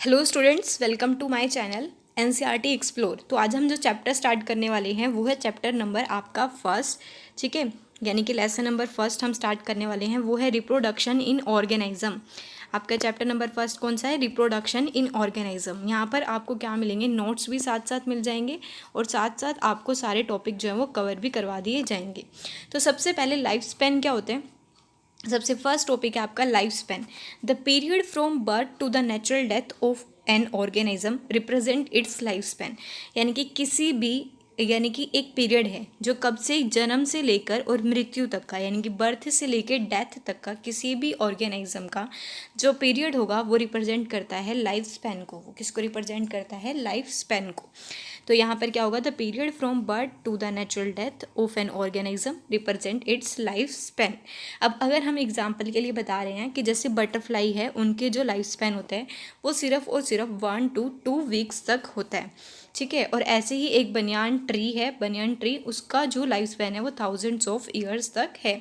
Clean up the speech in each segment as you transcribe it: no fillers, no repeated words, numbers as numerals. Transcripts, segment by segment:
Hello students, welcome to my channel NCERT explore. तो आज हम जो चैप्टर स्टार्ट करने वाले हैं वो है चैप्टर नंबर आपका फर्स्ट। ठीक है, यानी कि लेसन नंबर फर्स्ट हम स्टार्ट करने वाले हैं, वो है रिप्रोडक्शन इन ऑर्गेनिज्म। आपका चैप्टर नंबर फर्स्ट कौन सा है? Reproduction in organism. यहाँ पर आपको क्या मिलेंगे? नोट्स भी साथ साथ मिल जाएंगे और साथ साथ आपको सारे टॉपिक जो है वो कवर भी करवा दिए जाएंगे। तो सबसे पहले लाइफ स्पैन क्या होते हैं? सबसे फर्स्ट टॉपिक है आपका life span. The period from birth to the natural death of an organism represent its life span. यानी कि किसी भी यानी कि एक पीरियड है जो कब से जन्म से लेकर और मृत्यु तक का, यानी कि बर्थ से लेकर डेथ तक का किसी भी ऑर्गेनिज्म का जो पीरियड होगा वो रिप्रेजेंट करता है लाइफ स्पैन को। वो किसको रिप्रेजेंट करता है? लाइफ स्पैन को। तो यहाँ पर क्या होगा? The period from birth to the natural death of an organism represent its life span. अब अगर हम एग्जाम्पल के लिए बता रहे हैं कि जैसे बटरफ्लाई है, उनके जो लाइफ स्पैन होता है वो सिर्फ और सिर्फ 1 to 2 वीक्स तक होता है। ठीक है, और ऐसे ही एक बनियान ट्री है, बनियान ट्री, उसका जो लाइफ स्पैन है वो थाउजेंड्स ऑफ ईयर्स तक है।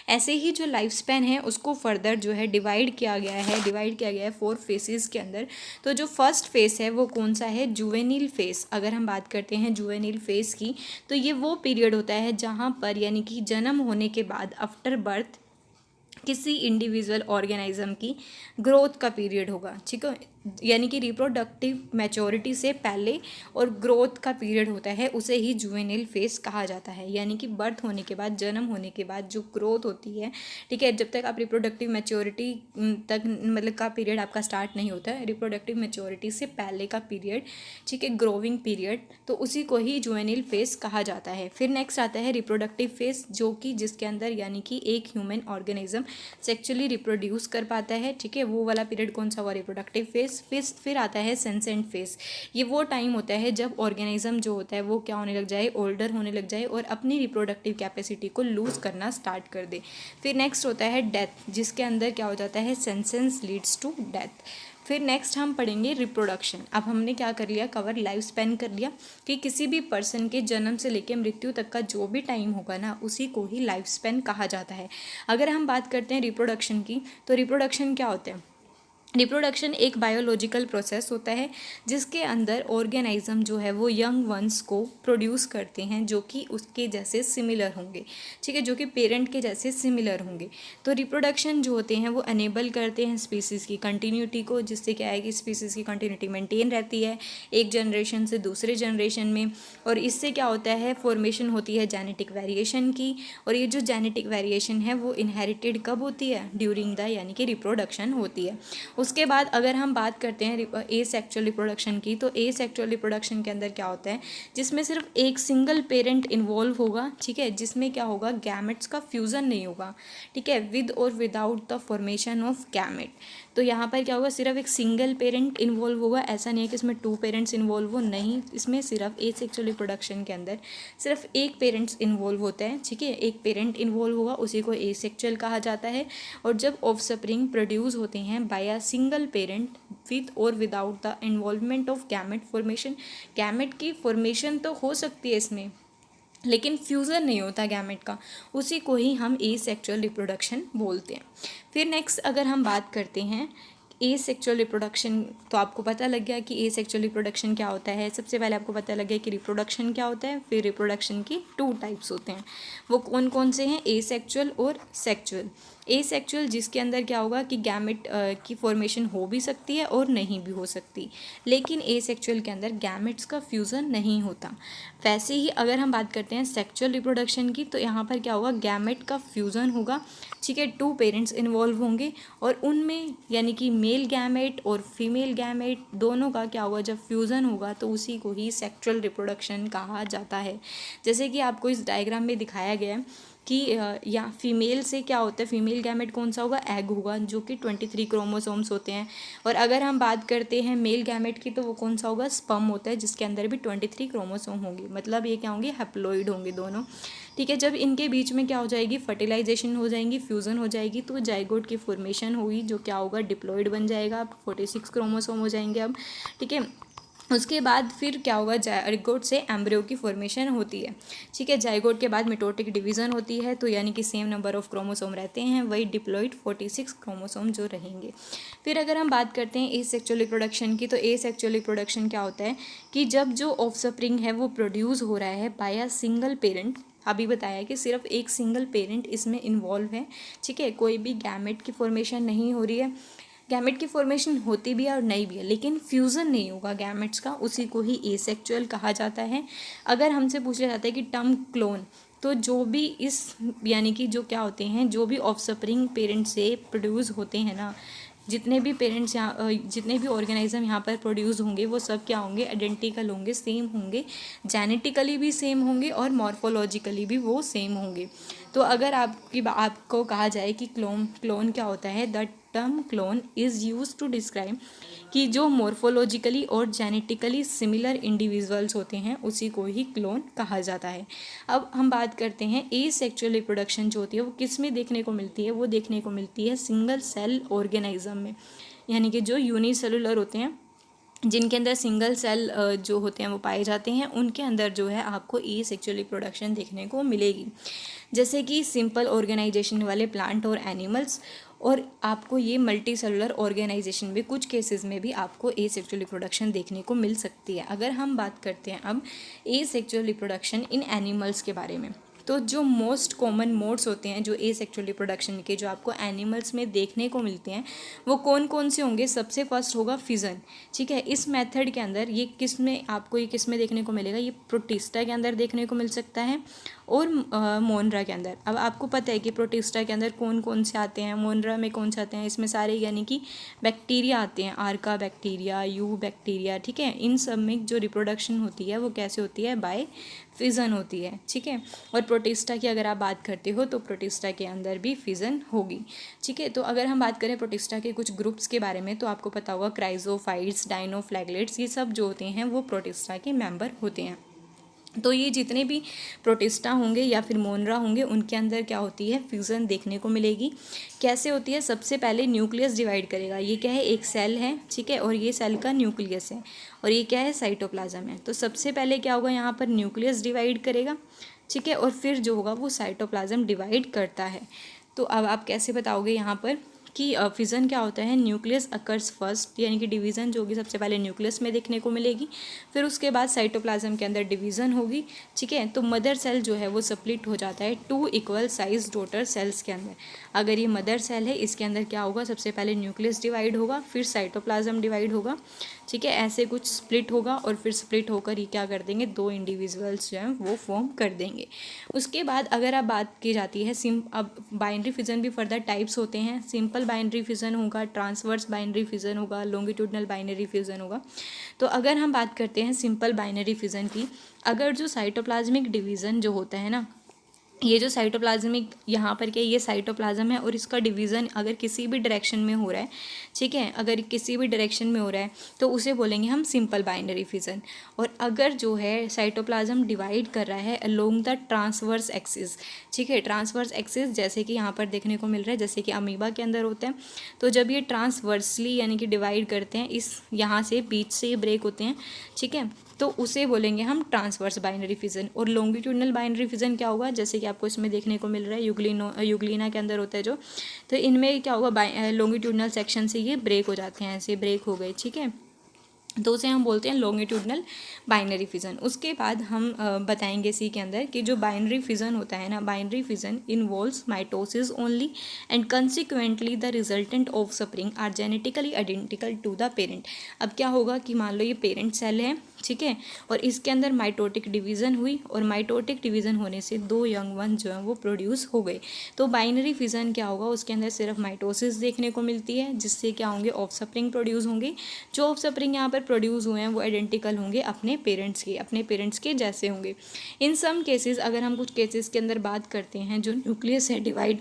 ऐसे ही जो लाइफ स्पैन है उसको फर्दर जो है डिवाइड किया गया है 4 फेसेस के अंदर। तो जो फर्स्ट फेस है वो कौन सा है? जुवेनिल फेस। अगर हम बात करते हैं जुवेनिल फेस की, तो ये वो पीरियड होता है जहाँ पर यानी कि जन्म होने के बाद आफ्टर बर्थ किसी इंडिविजुअल ऑर्गेनिज्म की ग्रोथ का पीरियड होगा। ठीक है, यानी कि रिप्रोडक्टिव मैच्योरिटी से पहले और ग्रोथ का पीरियड होता है, उसे ही जुवेनिल फेस कहा जाता है। यानी कि बर्थ होने के बाद, जन्म होने के बाद जो ग्रोथ होती है, ठीक है, जब तक आप रिप्रोडक्टिव मैच्योरिटी तक मतलब का पीरियड आपका स्टार्ट नहीं होता है, रिप्रोडक्टिव मैच्योरिटी से पहले का पीरियड, ठीक है, ग्रोविंग पीरियड, तो उसी को ही जुवेनिल फेस कहा जाता है। फिर नेक्स्ट आता है रिप्रोडक्टिव फेस, जो कि जिसके अंदर यानी कि एक ह्यूमन ऑर्गेनिज्म सेक्चुअली रिप्रोड्यूस कर पाता है। ठीक है, वो वाला पीरियड कौन सा हुआ? Reproductive phase. फिर आता है सेंसेंट फेज। ये वो टाइम होता है जब ऑर्गेनिज्म जो होता है वो क्या होने लग जाए? ओल्डर होने लग जाए और अपनी रिप्रोडक्टिव कैपेसिटी को लूज करना स्टार्ट कर दे। फिर नेक्स्ट होता है डेथ, जिसके अंदर क्या हो जाता है? Senescence leads to death. फिर नेक्स्ट हम पढ़ेंगे रिप्रोडक्शन। अब हमने क्या कर लिया? कवर लाइफ स्पैन कर लिया कि किसी भी पर्सन के जन्म से लेकर मृत्यु तक का जो भी टाइम होगा ना, उसी को ही लाइफ स्पैन कहा जाता है। अगर हम बात करते हैं रिप्रोडक्शन की, तो रिप्रोडक्शन क्या होता है? रिप्रोडक्शन एक बायोलॉजिकल प्रोसेस होता है जिसके अंदर ऑर्गेनिज्म जो है वो यंग वंस को प्रोड्यूस करते हैं जो कि उसके जैसे सिमिलर होंगे। ठीक है, जो कि पेरेंट के जैसे सिमिलर होंगे। तो रिप्रोडक्शन जो होते हैं वो अनेबल करते हैं स्पीसीज़ की कंटिन्यूटी को, जिससे क्या है कि स्पीसीज़ की कंटिन्यूटी मेंटेन रहती है एक जनरेशन से दूसरे जनरेशन में। और इससे क्या होता है? फॉर्मेशन होती है जेनेटिक वेरिएशन की। और ये जो जेनेटिक वेरिएशन है वो इनहेरिटेड कब होती है? ड्यूरिंग द यानी कि रिप्रोडक्शन होती है। उसके बाद अगर हम बात करते हैं ए सेक्चुअल रिप्रोडक्शन की, तो ए सेक्चुअल रिप्रोडक्शन के अंदर क्या होता है? जिसमें सिर्फ एक सिंगल पेरेंट इन्वॉल्व होगा। ठीक है, जिसमें क्या होगा? गैमेट्स का फ्यूज़न नहीं होगा। ठीक है, विद और without the formation of gamete. तो यहाँ पर क्या होगा? सिर्फ एक सिंगल पेरेंट इन्वॉल्व होगा। ऐसा नहीं है कि इसमें 2 पेरेंट्स इन्वॉल्व हो, नहीं, इसमें सिर्फ ए सेक्चुअल रिप्रोडक्शन के अंदर सिर्फ एक पेरेंट्स इन्वॉल्व होता है। ठीक है, एक पेरेंट इन्वॉल्व होगा, उसी को ए सेक्चुअल कहा जाता है। और जब ऑफस्प्रिंग प्रोड्यूस होते हैं by a single parent with और without the involvement of gamete formation, gamete की फॉर्मेशन तो हो सकती है इसमें, लेकिन फ्यूज़न नहीं होता गैमेट का, उसी को ही हम ए सेक्चुअल रिप्रोडक्शन बोलते हैं। फिर नेक्स्ट अगर हम बात करते हैं ए सेक्चुअल रिप्रोडक्शन, तो आपको पता लग गया कि ए सेक्चुअल रिप्रोडक्शन क्या होता है। सबसे पहले आपको पता लग गया कि रिप्रोडक्शन क्या होता है। फिर रिप्रोडक्शन की 2 टाइप्स होते हैं, वो कौन कौन से हैं? ए सेक्चुअल और सेक्चुअल। ए सेक्चुअल जिसके अंदर क्या होगा कि गैमेट की फॉर्मेशन हो भी सकती है और नहीं भी हो सकती, लेकिन ए सेक्चुअल के अंदर गैमेट्स का फ्यूज़न नहीं होता। वैसे ही अगर हम बात करते हैं सेक्चुअल रिप्रोडक्शन की, तो यहाँ पर क्या होगा? गैमेट का फ्यूज़न होगा। ठीक है, 2 पेरेंट्स इन्वॉल्व होंगे और उनमें यानी कि मेल गैमेट और फीमेल गैमेट दोनों का क्या होगा? जब फ्यूज़न होगा तो उसी को ही सेक्चुअल रिप्रोडक्शन कहा जाता है। जैसे कि आपको इस डायग्राम में दिखाया गया है कि या फीमेल से क्या होता है? फीमेल गैमेट कौन सा होगा? एग होगा, जो कि 23 क्रोमोसोम्स होते हैं। और अगर हम बात करते हैं मेल गैमेट की, तो वो कौन सा होगा? स्पर्म होता है, जिसके अंदर भी 23 क्रोमोसोम होंगे। मतलब ये क्या होंगे? हैप्लॉइड होंगे दोनों। ठीक है, जब इनके बीच में क्या हो जाएगी? फर्टिलाइजेशन हो जाएगी, फ्यूज़न हो जाएगी, तो जाइगोट की फॉर्मेशन होगी, जो क्या होगा? डिप्लॉइड बन जाएगा। 46 क्रोमोसोम हो जाएंगे अब। ठीक है, उसके बाद फिर क्या होगा, जायगोट से एम्ब्रियो की फॉर्मेशन होती है। ठीक है, जायगोट के बाद मिटोटिक डिवीज़न होती है, तो यानी कि सेम नंबर ऑफ क्रोमोसोम रहते हैं, वही डिप्लॉइड 46 क्रोमोसोम जो रहेंगे। फिर अगर हम बात करते हैं एसेक्सुअल रिप्रोडक्शन की, तो एसेक्सुअल रिप्रोडक्शन क्या होता है कि जब जो ऑफस्प्रिंग है वो प्रोड्यूस हो रहा है बाय अ सिंगल पेरेंट। अभी बताया कि सिर्फ एक सिंगल पेरेंट इसमें इन्वॉल्व है। ठीक है, कोई भी गैमेट की फॉर्मेशन नहीं हो रही है। गैमेट की फॉर्मेशन होती भी है और नहीं भी है, लेकिन फ्यूज़न नहीं होगा गैमेट्स का, उसी को ही एसेक्सुअल कहा जाता है। अगर हमसे पूछा जाता है कि टर्म क्लोन, तो जो भी इस यानी कि जो क्या होते हैं, जो भी ऑफस्प्रिंग पेरेंट से प्रोड्यूस होते हैं ना, जितने भी पेरेंट्स यहाँ जितने भी ऑर्गेनिज्म यहाँ पर प्रोड्यूस होंगे वो सब क्या होंगे, आइडेंटिकल होंगे, सेम होंगे, जेनेटिकली भी सेम होंगे और मॉर्फोलॉजिकली भी वो सेम होंगे। तो अगर आपको कहा जाए कि क्लोन क्या होता है, the term clone is use to describe कि जो मॉर्फोलॉजिकली और जेनेटिकली सिमिलर इंडिविजुअल्स होते हैं उसी को ही क्लोन कहा जाता है। अब हम बात करते हैं एसेक्सुअल रिप्रोडक्शन जो होती है वो किस में देखने को मिलती है, वो देखने को मिलती है सिंगल सेल ऑर्गेनिज्म में, यानी कि जो यूनिसेलुलर होते हैं, जिनके अंदर सिंगल सेल जो होते हैं वो पाए जाते हैं, उनके अंदर जो है आपको एसेक्सुअल रिप्रोडक्शन देखने को मिलेगी। जैसे कि सिंपल ऑर्गेनाइजेशन वाले प्लांट और एनिमल्स, और आपको ये मल्टी सेलुलर ऑर्गेनाइजेशन में कुछ केसेस में भी आपको एसेक्सुअल रिप्रोडक्शन देखने को मिल सकती है। अगर हम बात करते हैं अब एसेक्सुअल रिप्रोडक्शन इन एनिमल्स के बारे में, तो जो मोस्ट कॉमन मोड्स होते हैं जो एसेक्सुअल रिप्रोडक्शन के, जो आपको एनिमल्स में देखने को मिलते हैं, वो कौन कौन से होंगे। सबसे फर्स्ट होगा फिजन। ठीक है, इस मेथड के अंदर ये किस में देखने को मिलेगा, ये प्रोटिस्टा के अंदर देखने को मिल सकता है और मोनरा के अंदर। अब आपको पता है कि प्रोटिस्टा के अंदर कौन कौन से आते हैं, मोनरा में कौन से आते हैं, इसमें सारे यानी कि बैक्टीरिया आते हैं, आर्का बैक्टीरिया, यू बैक्टीरिया। ठीक है, इन सब में जो रिप्रोडक्शन होती है वो कैसे होती है, बाय फिजन होती है। ठीक है, और प्रोटिस्टा की अगर आप बात करते हो तो प्रोटिस्टा के अंदर भी फिजन होगी। ठीक है, तो अगर हम बात करें प्रोटिस्टा के कुछ ग्रुप्स के बारे में, तो आपको पता होगा क्राइजोफाइट्स, डाइनोफ्लैगलेट्स, ये सब जो होते हैं वो प्रोटिस्टा के मेंबर होते हैं। तो ये जितने भी प्रोटिस्टा होंगे या फिर मोनरा होंगे उनके अंदर क्या होती है, फ्यूज़न देखने को मिलेगी। कैसे होती है, सबसे पहले न्यूक्लियस डिवाइड करेगा। ये क्या है, एक सेल है। ठीक है, और ये सेल का न्यूक्लियस है, और ये क्या है, साइटोप्लाज्म है। तो सबसे पहले क्या होगा, यहाँ पर न्यूक्लियस डिवाइड करेगा। ठीक है, और फिर जो होगा वो साइटोप्लाज्म डिवाइड करता है। तो अब आप कैसे बताओगे यहाँ पर कि फिजन क्या होता है, न्यूक्लियस अकर्स फर्स्ट, यानी कि डिवीज़न जो होगी सबसे पहले न्यूक्लियस में देखने को मिलेगी, फिर उसके बाद साइटोप्लाज्म के अंदर डिवीज़न होगी। ठीक है, तो मदर सेल जो है वो स्प्लिट हो जाता है 2 इक्वल साइज डॉटर सेल्स के अंदर। अगर ये मदर सेल है, इसके अंदर क्या होगा, सबसे पहले न्यूक्लियस डिवाइड होगा, फिर साइटोप्लाज्म डिवाइड होगा। ठीक है, ऐसे कुछ स्प्लिट होगा और फिर स्प्लिट होकर ये क्या कर देंगे, 2 इंडिविजुअल्स जो हैं वो फॉर्म कर देंगे। उसके बाद अगर आप बात की जाती है अब बाइनरी फिजन भी फर्दर टाइप्स होते हैं। सिंपल बाइनरी फिजन होगा, ट्रांसवर्स बाइनरी फिजन होगा, लॉन्गिट्यूडनल बाइनरी फिजन होगा। तो अगर हम बात करते हैं सिंपल बाइनरी फिजन की, अगर जो साइटोप्लाज्मिक डिवीज़न जो होता है ना, ये जो साइटोप्लाज्मिक यहाँ पर क्या, ये साइटोप्लाज्म है और इसका डिवीज़न अगर किसी भी डायरेक्शन में हो रहा है, ठीक है, अगर किसी भी डायरेक्शन में हो रहा है तो उसे बोलेंगे हम सिंपल बाइनरी फिजन। और अगर जो है साइटोप्लाज्म डिवाइड कर रहा है अलोंग द ट्रांसवर्स एक्सिस, ठीक है, ट्रांसवर्स एक्सिस जैसे कि यहाँ पर देखने को मिल रहा है, जैसे कि अमीबा के अंदर होते हैं, तो जब ये ट्रांसवर्सली यानी कि डिवाइड करते हैं, इस यहाँ से बीच से ब्रेक होते हैं, ठीक है, तो उसे बोलेंगे हम ट्रांसवर्स बाइनरी फिजन। और लॉन्गिट्यूडनल बाइनरी फिजन क्या होगा, जैसे कि आपको इसमें देखने को मिल रहा है, यूग्लिना के अंदर होता है जो, तो इनमें क्या होगा, लॉन्गिट्यूडनल सेक्शन से ये ब्रेक हो जाते हैं, ऐसे ब्रेक हो गए। ठीक है, तो उसे हम बोलते हैं लॉन्गिट्यूडनल बाइनरी फिजन। उसके बाद हम बताएंगे इसी के अंदर कि जो बाइनरी फिजन होता है ना, binary fission involves mitosis only and consequently the resultant offspring are genetically identical to the parent. अब क्या होगा कि मान लो ये पेरेंट सेल है, ठीक है, और इसके अंदर माइटोटिक डिवीज़न हुई, और माइटोटिक डिवीज़न होने से 2 यंग वन जो है वो प्रोड्यूस हो गए। तो बाइनरी फिजन क्या होगा, उसके अंदर सिर्फ माइटोसिस देखने को मिलती है, जिससे क्या होंगे, ऑफस्प्रिंग प्रोड्यूस होंगे। जो ऑफस्प्रिंग यहाँ पर प्रोड्यूस हुए हैं वो आइडेंटिकल होंगे अपने पेरेंट्स के जैसे होंगे। इन सम केसेस, अगर हम कुछ केसेस के अंदर बात करते हैं, जो न्यूक्लियस है डिवाइड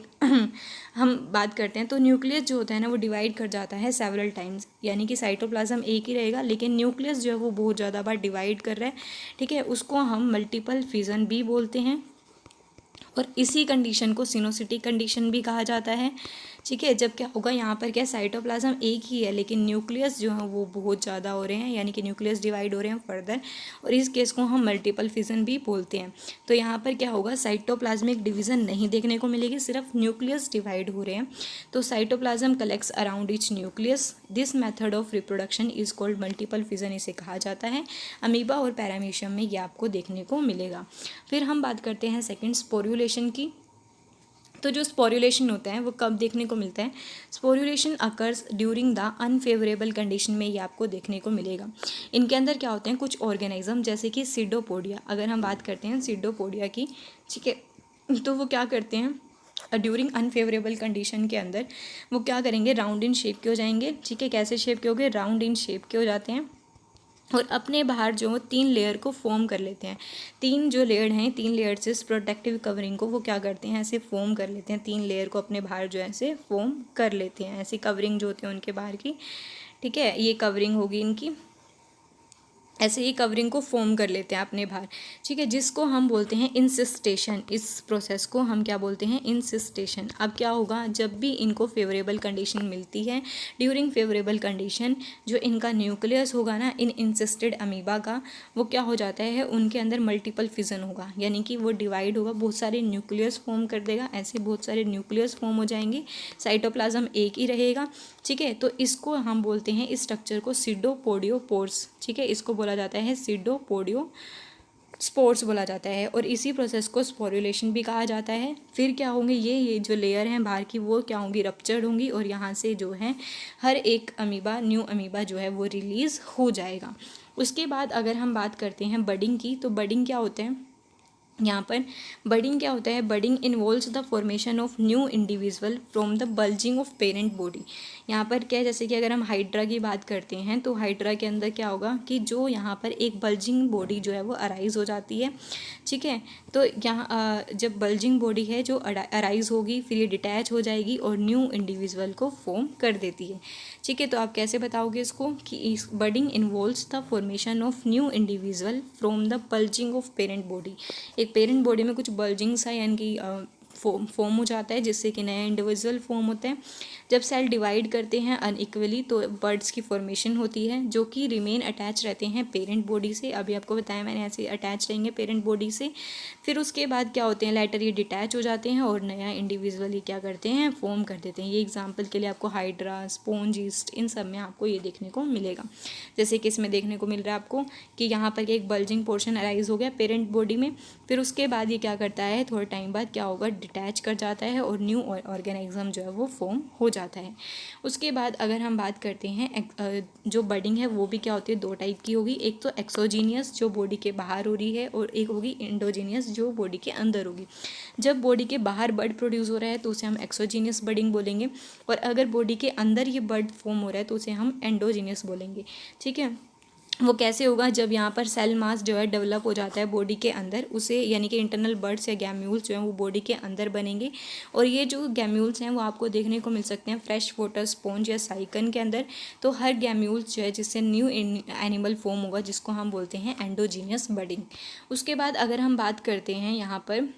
हम बात करते हैं, तो न्यूक्लियस जो होता है ना वो डिवाइड कर जाता है सेवरल टाइम्स, यानी कि साइटोप्लाज्म एक ही रहेगा लेकिन न्यूक्लियस जो है वो बहुत ज़्यादा बार डिवाइड कर रहा है। ठीक है, उसको हम मल्टीपल फिजन भी बोलते हैं, और इसी कंडीशन को सिनोसिटी कंडीशन भी कहा जाता है। ठीक है। जब क्या होगा यहाँ पर क्या साइटोप्लाज्म एक ही है लेकिन न्यूक्लियस जो है वो बहुत ज़्यादा हो रहे हैं, यानी कि न्यूक्लियस डिवाइड हो रहे हैं फर्दर, और इस केस को हम मल्टीपल फिजन भी बोलते हैं। तो यहाँ पर क्या होगा, साइटोप्लाज्मिक डिवीजन नहीं देखने को मिलेगी, सिर्फ न्यूक्लियस डिवाइड हो रहे हैं। तो cytoplasm collects around etch nucleus. This method of reproduction is called multiple fission, इसे कहा जाता है। अमीबा और पैरामीशियम में ये आपको देखने को मिलेगा। फिर हम बात करते हैं सेकंड स्पोर्युलेशन की। तो जो स्पोर्युलेशन होता है वो कब देखने को मिलता है, sporulation occurs during the unfavourable condition में, ये आपको देखने को मिलेगा। इनके अंदर क्या होते हैं, कुछ ऑर्गेनिज्म जैसे कि सीडोपोडिया, अगर हम बात करते हैं सीडोपोडिया की, ठीक है, तो वो क्या करते हैं ड्यूरिंग अनफेवरेबल कंडीशन के अंदर वो क्या करेंगे, राउंड इन शेप के हो जाएंगे। ठीक है, कैसे शेप के हो गए, राउंड इन शेप के हो जाते हैं, और अपने बाहर जो 3 लेयर को फॉर्म कर लेते हैं। 3 जो लेयर हैं, 3 लेयर से इस प्रोटेक्टिव कवरिंग को वो क्या करते हैं, ऐसे फॉर्म कर लेते हैं। 3 लेयर को अपने बाहर जो है ऐसे फॉर्म कर लेते हैं, ऐसी कवरिंग जो होती है उनके बाहर की। ठीक है, ये कवरिंग होगी इनकी, ऐसे ही कवरिंग को फॉर्म कर लेते हैं अपने बाहर। ठीक है, जिसको हम बोलते हैं इंसिस्टेशन। इस प्रोसेस को हम क्या बोलते हैं, इंसिस्टेशन। अब क्या होगा, जब भी इनको फेवरेबल कंडीशन मिलती है, ड्यूरिंग फेवरेबल कंडीशन जो इनका न्यूक्लियस होगा ना इन इंसिस्टेड अमीबा का, वो क्या हो जाता है, उनके अंदर मल्टीपल फिजन होगा, यानी कि वो डिवाइड होगा, बहुत सारे न्यूक्लियस फॉर्म कर देगा, ऐसे बहुत सारे न्यूक्लियस फॉर्म हो जाएंगे, साइटोप्लाज्म एक ही रहेगा। ठीक है, तो इसको हम बोलते हैं, इस स्ट्रक्चर को सीडोपोडियोपोर्स। ठीक है, इसको बोला जाता है सीडोपोडियो स्पोर्स बोला जाता है, और इसी प्रोसेस को स्पोर्युलेशन भी कहा जाता है। फिर क्या होंगे, ये जो लेयर हैं बाहर की वो क्या होंगी, रप्चर्ड होंगी, और यहाँ से जो है हर एक अमीबा, न्यू अमीबा जो है वो रिलीज़ हो जाएगा। उसके बाद अगर हम बात करते हैं बडिंग की, तो बडिंग क्या होते हैं, यहाँ पर बडिंग क्या होता है, budding involves the formation of new individual from the bulging of parent body. यहाँ पर क्या है, जैसे कि अगर हम हाइड्रा की बात करते हैं तो हाइड्रा के अंदर क्या होगा कि जो यहाँ पर एक बल्जिंग बॉडी जो है वो अराइज हो जाती है। ठीक है, तो यहाँ जब बल्जिंग बॉडी है जो अराइज होगी, फिर ये डिटैच हो जाएगी और न्यू इंडिविजुअल को फॉर्म कर देती है। ठीक है, तो आप कैसे बताओगे इसको कि इस budding involves the formation of new individual from the bulging of parent body. एक पेरेंट बॉडी में कुछ बल्जिंग सा यानी कि फॉर्म हो जाता है, जिससे कि नया इंडिविजुअल फॉर्म होता है। जब सेल डिवाइड करते हैं अनइक्वली तो बर्ड्स की फॉर्मेशन होती है, जो कि रिमेन अटैच रहते हैं पेरेंट बॉडी से। अभी आपको बताया मैंने, ऐसे अटैच रहेंगे पेरेंट बॉडी से। फिर उसके बाद क्या होते हैं, लेटर ये डिटैच हो जाते हैं और नया इंडिविजुअल ये क्या करते हैं, फॉर्म कर देते हैं। ये एग्जाम्पल के लिए आपको हाइड्रा, स्पोंज ईस्ट, इन सब में आपको ये देखने को मिलेगा। जैसे कि इसमें देखने को मिल रहा है आपको कि यहाँ पर एक बल्जिंग पोर्शन अराइज हो गया पेरेंट बॉडी में, फिर उसके बाद ये क्या करता है, थोड़े टाइम बाद क्या होगा, डिटैच कर जाता है और न्यू ऑर्गेनिज्म जो है वो फॉर्म हो जाता है। उसके बाद अगर हम बात करते हैं जो बडिंग है वो भी क्या होती है, 2 टाइप की होगी। एक तो एक्सोजीनियस जो बॉडी के बाहर हो रही है, और एक होगी एंडोजीनियस जो बॉडी के अंदर होगी। जब बॉडी के बाहर बड प्रोड्यूस हो रहा है तो उसे हम एक्सोजीनियस बडिंग बोलेंगे, और अगर बॉडी के अंदर ये बड फॉर्म हो रहा है तो उसे हम एंडोजीनियस बोलेंगे। ठीक है, वो कैसे होगा, जब यहाँ पर सेल मास जो है डेवलप हो जाता है बॉडी के अंदर, उसे यानी कि इंटरनल बर्ड्स या गैम्यूल्स जो हैं वो बॉडी के अंदर बनेंगे। और ये जो गैम्यूल्स हैं वो आपको देखने को मिल सकते हैं फ्रेश वाटर स्पॉन्ज या साइकन के अंदर। तो हर गैम्यूल्स जो है जिससे न्यू एनिमल फॉर्म होगा, जिसको हम बोलते हैं एंडोजीनियस बडिंग। उसके बाद अगर हम बात करते हैं यहाँ पर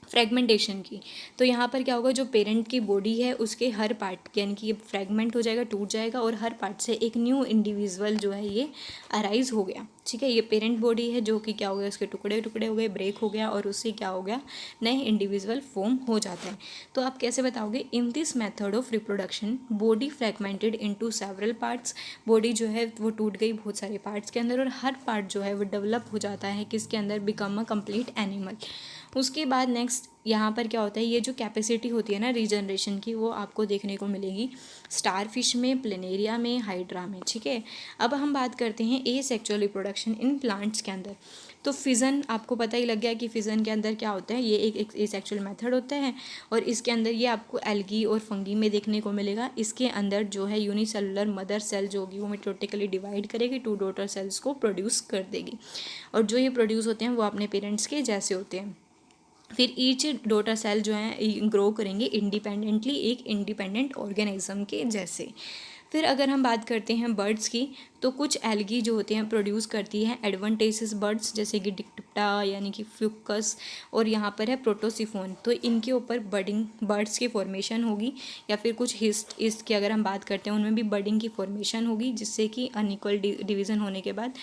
फ्रेगमेंटेशन की, तो यहाँ पर क्या होगा, जो पेरेंट की बॉडी है उसके हर पार्ट यानी कि ये फ्रेगमेंट हो जाएगा, टूट जाएगा, और हर पार्ट से एक न्यू इंडिविजुअल जो है ये अराइज हो गया। ठीक है, ये पेरेंट बॉडी है जो कि क्या हो गया, उसके टुकड़े टुकड़े हो गए, ब्रेक हो गया, और उससे क्या हो गया, नए इंडिविजुअल फॉर्म हो जाता है। तो आप कैसे बताओगे, in this method of reproduction body fragmented into several parts. Body जो है वो टूट गई बहुत सारे पार्ट्स के अंदर, और हर पार्ट जो है वो डेवलप हो जाता है किसके अंदर, बिकम अ कंप्लीट एनिमल। उसके बाद नेक्स्ट यहाँ पर क्या होता है, ये जो कैपेसिटी होती है ना रीजनरेशन की, वो आपको देखने को मिलेगी स्टारफिश में, प्लेनेरिया में, हाइड्रा में। ठीक है, अब हम बात करते हैं एसेक्सुअल रिप्रोडक्शन इन प्लांट्स के अंदर। तो फिज़न आपको पता ही लग गया कि फिज़न के अंदर क्या होता है, ये एक एसेक्सुअल मेथड होता है, और इसके अंदर ये आपको एल्गी और फंगी में देखने को मिलेगा। इसके अंदर जो है यूनिसेलुलर मदर सेल जो होगी वो मिटोटिकली डिवाइड करेगी, 2 डॉटर सेल्स को प्रोड्यूस कर देगी, और जो ये प्रोड्यूस होते हैं वो अपने पेरेंट्स के जैसे होते हैं। फिर ईच डॉटर सेल जो है ग्रो करेंगे इंडिपेंडेंटली, एक इंडिपेंडेंट ऑर्गेनिज्म के जैसे। फिर अगर हम बात करते हैं बर्ड्स की, तो कुछ एल्गी जो होते हैं प्रोड्यूस करती है एडवेंटेसियस बर्ड्स, जैसे कि डिक्टिप्टा सेप्टा यानी कि फ्यूकस, और यहाँ पर है प्रोटोसिफोन। तो इनके ऊपर बडिंग बर्ड्स की फॉर्मेशन होगी, या फिर कुछ हिस्ट की अगर हम बात करते हैं उनमें भी बडिंग की फॉर्मेशन होगी, जिससे कि अनइक्वल डिवीज़न होने के बाद,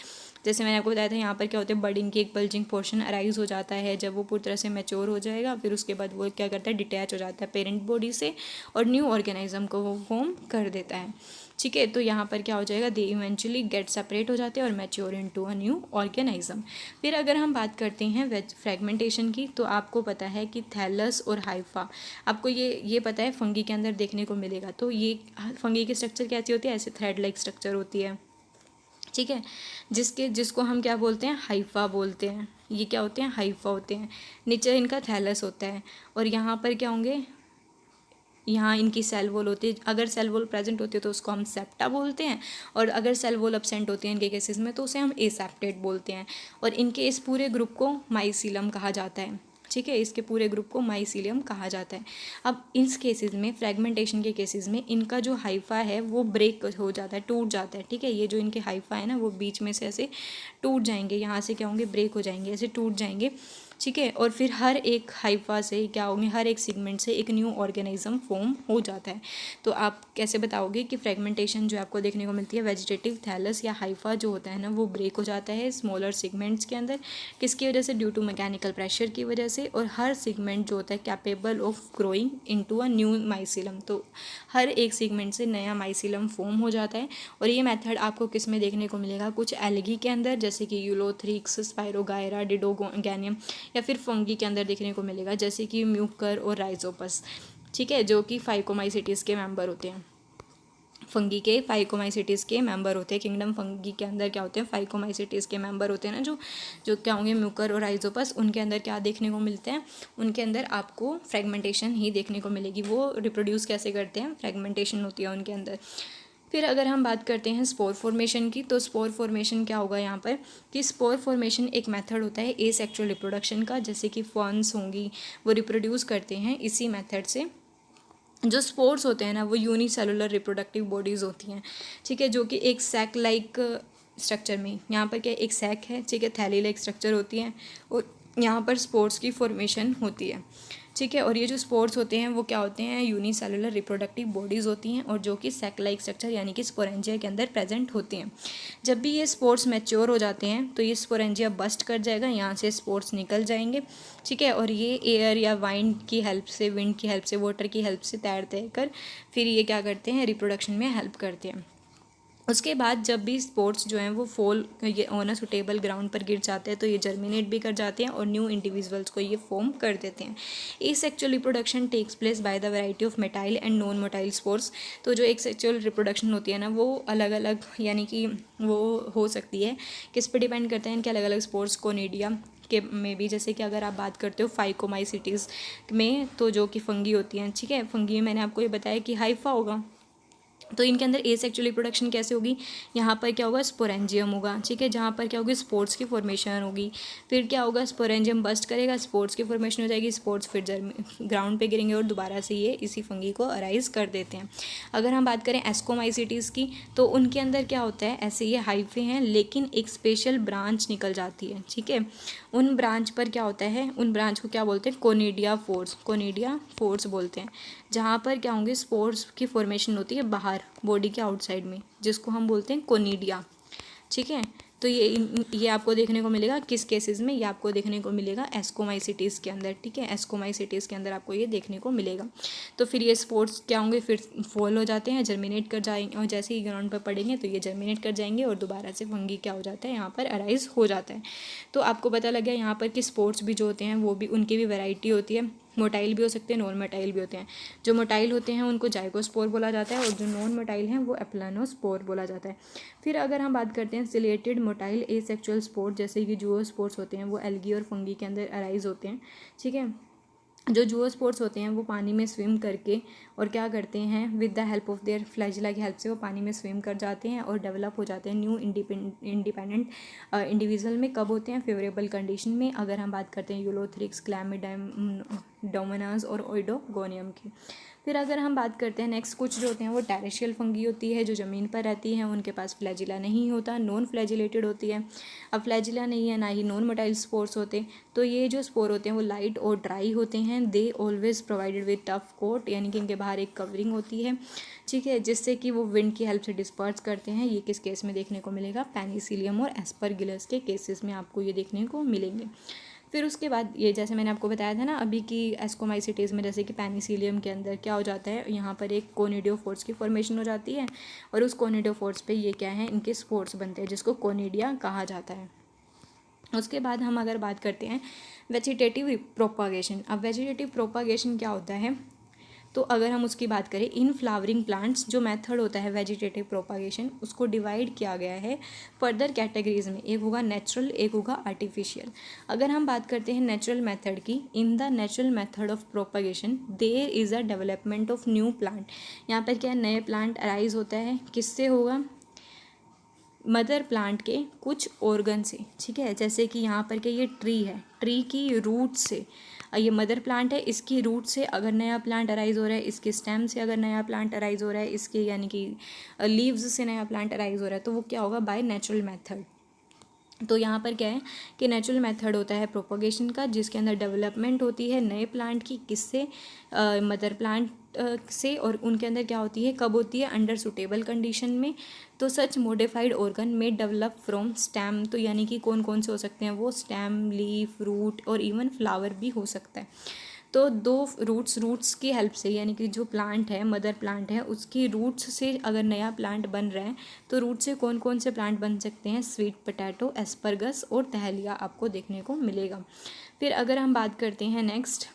जैसे मैंने आपको बताया था यहाँ पर क्या होता है, बडिंग की एक बल्जिंग पोर्शन अराइज हो जाता है जब वो पूरी तरह से मैच्योर हो जाएगा। फिर उसके बाद वो क्या करता है, डिटैच हो जाता है पेरेंट बॉडी से और न्यू ऑर्गेनिज्म को वो फॉर्म कर देता है। ठीक है, तो यहाँ पर क्या हो जाएगा, दे इवेंचुअली गेट सेपरेट हो जाते हैं और mature into a new organism. फिर अगर हम बात करते हैं फ्रेगमेंटेशन की, तो आपको पता है कि थैलस और हाइफा, आपको ये पता है फंगी के अंदर देखने को मिलेगा। तो ये फंगी की स्ट्रक्चर कैसी होती है, ऐसे थ्रेड लाइक स्ट्रक्चर होती है। ठीक है, जिसको हम क्या बोलते हैं, हाइफा बोलते हैं। ये क्या होते हैं, हाइफा होते हैं। नीचे इनका थैलस होता है और यहाँ पर क्या होंगे, यहाँ इनकी सेल वॉल होती है। अगर सेल वॉल प्रेजेंट होती है तो उसको हम सेप्टा बोलते हैं, और अगर सेल वॉल अब्सेंट होती है इनके केसेस में तो उसे हम एसेप्टेट बोलते हैं। और इनके इस पूरे ग्रुप को माइसीलम कहा जाता है। ठीक है, इसके पूरे ग्रुप को माइसीलियम कहा जाता है। अब इस केसेस में, फ्रेगमेंटेशन के केसेस में, इनका जो हाइफा है वो ब्रेक हो जाता है, टूट जाता है। ठीक है, ये जो इनके हाइफा है ना वो बीच में से ऐसे टूट जाएंगे, यहाँ से क्या होंगे, ब्रेक हो जाएंगे, ऐसे टूट जाएंगे। ठीक है, और फिर हर एक हाइफा से क्या होंगे, हर एक सेगमेंट से एक न्यू ऑर्गेनिज्म फॉर्म हो जाता है। तो आप कैसे बताओगे कि फ्रेगमेंटेशन जो आपको देखने को मिलती है, वेजिटेटिव थैलस या हाइफा जो होता है ना वो ब्रेक हो जाता है स्मॉलर सेगमेंट्स के अंदर, किसकी वजह से, ड्यू टू मैकेनिकल प्रेशर की वजह से। और हर सेगमेंट जो होता है capable of growing into a new mycelium, तो हर एक सेगमेंट से नया माइसीलम फॉर्म हो जाता है। और ये मेथड आपको किस में देखने को मिलेगा, कुछ एल्गी के अंदर जैसे कि यूलोथ्रिक्स, स्पाइरोगायरा, डिडोगैनियम, या फिर फंगी के अंदर देखने को मिलेगा जैसे कि म्यूकर और राइजोपस। ठीक है, जो कि फाइकोमाइसिटीज़ के मेंबर होते हैं, फंगी के फाइकोमाइसिटीज़ के मेंबर होते हैं। किंगडम फंगी के अंदर क्या होते हैं, फाइकोमाइसिटीज़ के मेंबर होते हैं ना, जो क्या होंगे, म्यूकर और राइजोपस। उनके अंदर क्या देखने को मिलते हैं, उनके अंदर आपको फ्रेगमेंटेशन ही देखने को मिलेगी। वो रिप्रोड्यूस कैसे करते हैं, फ्रेगमेंटेशन होती है उनके अंदर। फिर अगर हम बात करते हैं स्पोर फॉर्मेशन की, तो स्पोर फॉर्मेशन क्या होगा यहाँ पर, कि स्पोर फॉर्मेशन एक मेथड होता है एसेक्सुअल रिप्रोडक्शन का, जैसे कि फर्न्स होंगी वो रिप्रोड्यूस करते हैं इसी मेथड से। जो स्पोर्स होते हैं ना वो यूनिसेलुलर रिप्रोडक्टिव बॉडीज़ होती हैं। ठीक है, जो कि एक सैक लाइक स्ट्रक्चर में, यहाँ पर क्या एक सैक है, ठीक है, थैली लाइक स्ट्रक्चर होती है, और यहाँ पर स्पोर्स की फॉर्मेशन होती है। ठीक है, और ये जो स्पोर्स होते हैं वो क्या होते हैं, यूनिसेलुलर रिप्रोडक्टिव बॉडीज़ होती हैं, और जो कि सैक लाइक स्ट्रक्चर यानी कि स्पोरेंजिया के अंदर प्रेजेंट होती हैं। जब भी ये स्पोर्स मैच्योर हो जाते हैं तो ये स्पोरेंजिया बस्ट कर जाएगा, यहाँ से स्पोर्स निकल जाएंगे। ठीक है, और ये एयर या विंड की हेल्प से, वाटर की हेल्प से तैर कर फिर ये क्या करते हैं, रिप्रोडक्शन में हेल्प करते हैं। उसके बाद जब भी स्पोर्ट्स जो हैं वो फॉल ये ऑन अ सुटेबल ग्राउंड पर गिर जाते हैं तो ये जर्मिनेट भी कर जाते हैं और न्यू इंडिविजुअल्स को ये फॉर्म कर देते हैं। Asexual reproduction takes place by the variety of motile and non motile spores. तो जो एक सेक्सुअल रिप्रोडक्शन होती है ना वो अलग अलग यानी कि वो हो सकती है, किस पे डिपेंड करते हैं, इनके अलग अलग स्पोर्ट्स कोनिडिया के में भी। जैसे कि अगर आप बात करते हो फाइकोमाइसिटीज़ में, तो जो कि फंगी होती हैं, ठीक है, फंगी में मैंने आपको ये बताया कि हाइफा होगा, तो इनके अंदर एसेक्सुअल रिप्रोडक्शन कैसे होगी, यहाँ पर क्या होगा, स्पोरेंजियम होगा। ठीक है, जहाँ पर क्या होगी, स्पोर्ट्स की फॉर्मेशन होगी। फिर क्या होगा, स्पोरेंजियम बस्ट करेगा, स्पोर्ट्स की फॉर्मेशन हो जाएगी, स्पोर्ट्स फिर ग्राउंड पे गिरेंगे और दोबारा से ये इसी फंगी को अराइज कर देते हैं। अगर हम बात करें एस्कोमाइसिटीज़ की, तो उनके अंदर क्या होता है, ऐसे ये हाइफे हैं लेकिन एक स्पेशल ब्रांच निकल जाती है। ठीक है, उन ब्रांच पर क्या होता है, उन ब्रांच को क्या बोलते हैं, कोनिडिया फोर्स बोलते हैं, जहाँ पर क्या होंगे, स्पोर्स की फॉर्मेशन होती है बाहर बॉडी के आउटसाइड में, जिसको हम बोलते हैं कोनिडिया। ठीक है, तो ये आपको देखने को मिलेगा किस केसेस में, ये आपको देखने को मिलेगा एस्कोमाइसिटीज़ के अंदर। ठीक है, एस्कोमाइसिटीज़ के अंदर आपको ये देखने को मिलेगा। तो फिर ये स्पोर्ट्स क्या होंगे, फिर फॉल हो जाते हैं, जर्मिनेट कर जाएंगे, और जैसे ही ग्राउंड पर पड़ेंगे तो ये जर्मिनेट कर जाएंगे और दोबारा से फंगी क्या हो जाता है, यहाँ पर अराइज हो जाता है। तो आपको पता लग गया यहाँ पर कि स्पोर्ट्स भी जो होते हैं वो भी, उनकी भी वैरायटी होती है, मोटाइल भी हो सकते हैं, नॉन मोटाइल भी होते हैं। जो मोटाइल होते हैं उनको जाइगोस्पोर बोला जाता है, और जो नॉन मोटाइल हैं वो एप्लानोस्पोर बोला जाता है। फिर अगर हम बात करते हैं सिलेटेड मोटाइल एसेक्सुअल स्पोर्ट, जैसे कि जूओस्पोर्स होते हैं, वो एल्गी और फंगी के अंदर अराइज होते हैं। ठीक है, जो जूओस्पोर्स होते हैं वो पानी में स्विम करके और क्या करते हैं, with the help of their flagella की हेल्प से वो पानी में स्विम कर जाते हैं और डेवलप हो जाते हैं न्यू इंडिपेंडेंट इंडिविजुअल में। कब होते हैं, फेवरेबल कंडीशन में। अगर हम बात करते हैं यूलोथ्रिक्स, क्लैमिडोमोनास और ओइडोगोनियम की। फिर अगर हम बात करते हैं नेक्स्ट, कुछ जो होते हैं वो टेरेशियल फंगी होती है, जो ज़मीन पर रहती हैं, उनके पास फ्लैजिला नहीं होता, नॉन फ्लैजिलेटेड होती है। अब फ्लैजिला नहीं है, ना ही नॉन मोटाइल स्पोर्स होते, तो ये जो स्पोर होते हैं वो लाइट और ड्राई होते हैं। They always provided with tough coat, यानी कि इनके बाहर एक कवरिंग होती है, ठीक है, जिससे कि वो विंड की हेल्प से डिस्पर्स करते हैं। ये किस केस में देखने को मिलेगा, पेनिसिलियम और एस्परगिलस के केसेस में आपको ये देखने को मिलेंगे। फिर उसके बाद ये जैसे मैंने आपको बताया था ना अभी कि एस्कोमाइसिटीज़ में, जैसे कि पेनिसिलियम के अंदर क्या हो जाता है, यहाँ पर एक कोनिडियोफोर्स की फॉर्मेशन हो जाती है और उस कोनिडियोफोर्स पे ये क्या है, इनके स्पोर्स बनते हैं, जिसको कोनिडिया कहा जाता है। उसके बाद हम अगर बात करते हैं वेजिटेटिव प्रोपागेशन। अब वेजिटेटिव प्रोपागेशन क्या होता है, तो अगर हम उसकी बात करें, इन फ्लावरिंग प्लांट्स जो मेथड होता है वेजिटेटिव प्रोपागेशन, उसको डिवाइड किया गया है फर्दर कैटेगरीज में। एक होगा नेचुरल, एक होगा आर्टिफिशियल। अगर हम बात करते हैं नेचुरल मेथड की, in the natural method of propagation there is a development of new plant. यहाँ पर क्या नए प्लांट अराइज होता है, किससे होगा, मदर प्लांट के कुछ ऑर्गन से, ठीक है। जैसे कि यहाँ पर के ये ट्री है, ट्री की रूट से, ये मदर प्लांट है, इसकी रूट से अगर नया प्लांट अराइज हो रहा है, इसके स्टेम से अगर नया प्लांट अराइज हो रहा है, इसके यानी कि लीव्स से नया प्लांट अराइज हो रहा है, तो वो क्या होगा, बाय नेचुरल मेथड। तो यहाँ पर क्या है कि नेचुरल मेथड होता है प्रोपोगेशन का, जिसके अंदर डेवलपमेंट होती है नए प्लांट की, किससे, मदर प्लांट से, और उनके अंदर क्या होती है, कब होती है, अंडर सुटेबल कंडीशन में। तो सच मॉडिफाइड ऑर्गन में डेवलप फ्रॉम स्टेम, तो यानी कि कौन कौन से हो सकते हैं वो, स्टेम, लीफ, रूट और इवन फ्लावर भी हो सकता है। तो दो रूट्स की हेल्प से, यानी कि जो प्लांट है, मदर प्लांट है, उसकी रूट्स से अगर नया प्लांट बन रहा है, तो रूट से कौन कौन से प्लांट बन सकते हैं, स्वीट पोटैटो, एस्परगस और टहलिया आपको देखने को मिलेगा। फिर अगर हम बात करते हैं नेक्स्ट,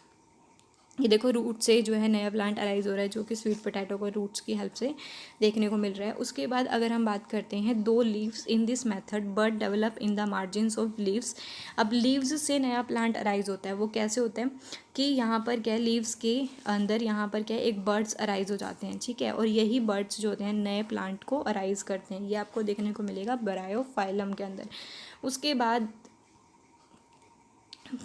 ये देखो रूट से जो है नया प्लांट अराइज हो रहा है, जो कि स्वीट पोटैटो को रूट्स की हेल्प से देखने को मिल रहा है। उसके बाद अगर हम बात करते हैं, दो leaves in this method but develop in the margins of leaves. अब लीव्स से नया प्लांट अराइज होता है, वो कैसे होता है कि यहाँ पर क्या है, लीव्स के अंदर यहाँ पर क्या है, एक बर्ड्स अराइज हो जाते हैं, ठीक है, और यही बर्ड्स जो होते हैं नए प्लांट को अराइज करते हैं। ये आपको देखने को मिलेगा ब्रायोफाइलम के अंदर। उसके बाद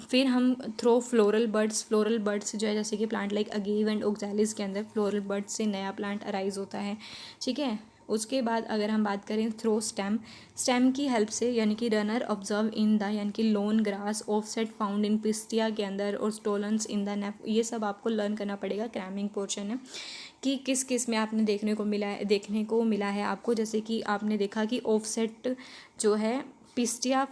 फिर हम थ्रो फ्लोरल बर्ड्स जो है, जैसे कि प्लांट लाइक अगेव एंड ओक्सैलिस के अंदर फ्लोरल बर्ड्स से नया प्लांट अराइज होता है, ठीक है। उसके बाद अगर हम बात करें थ्रो स्टेम की हेल्प से, यानी कि रनर ऑब्जर्व इन द, यानी कि loan grass, offset found in pistia के अंदर और स्टोलन्स इन द नेप, ये सब आपको लर्न करना पड़ेगा, क्रैमिंग पोर्शन है कि किस किस में आपने देखने को मिला है आपको। जैसे कि आपने देखा कि ऑफसेट जो है पिस्टिया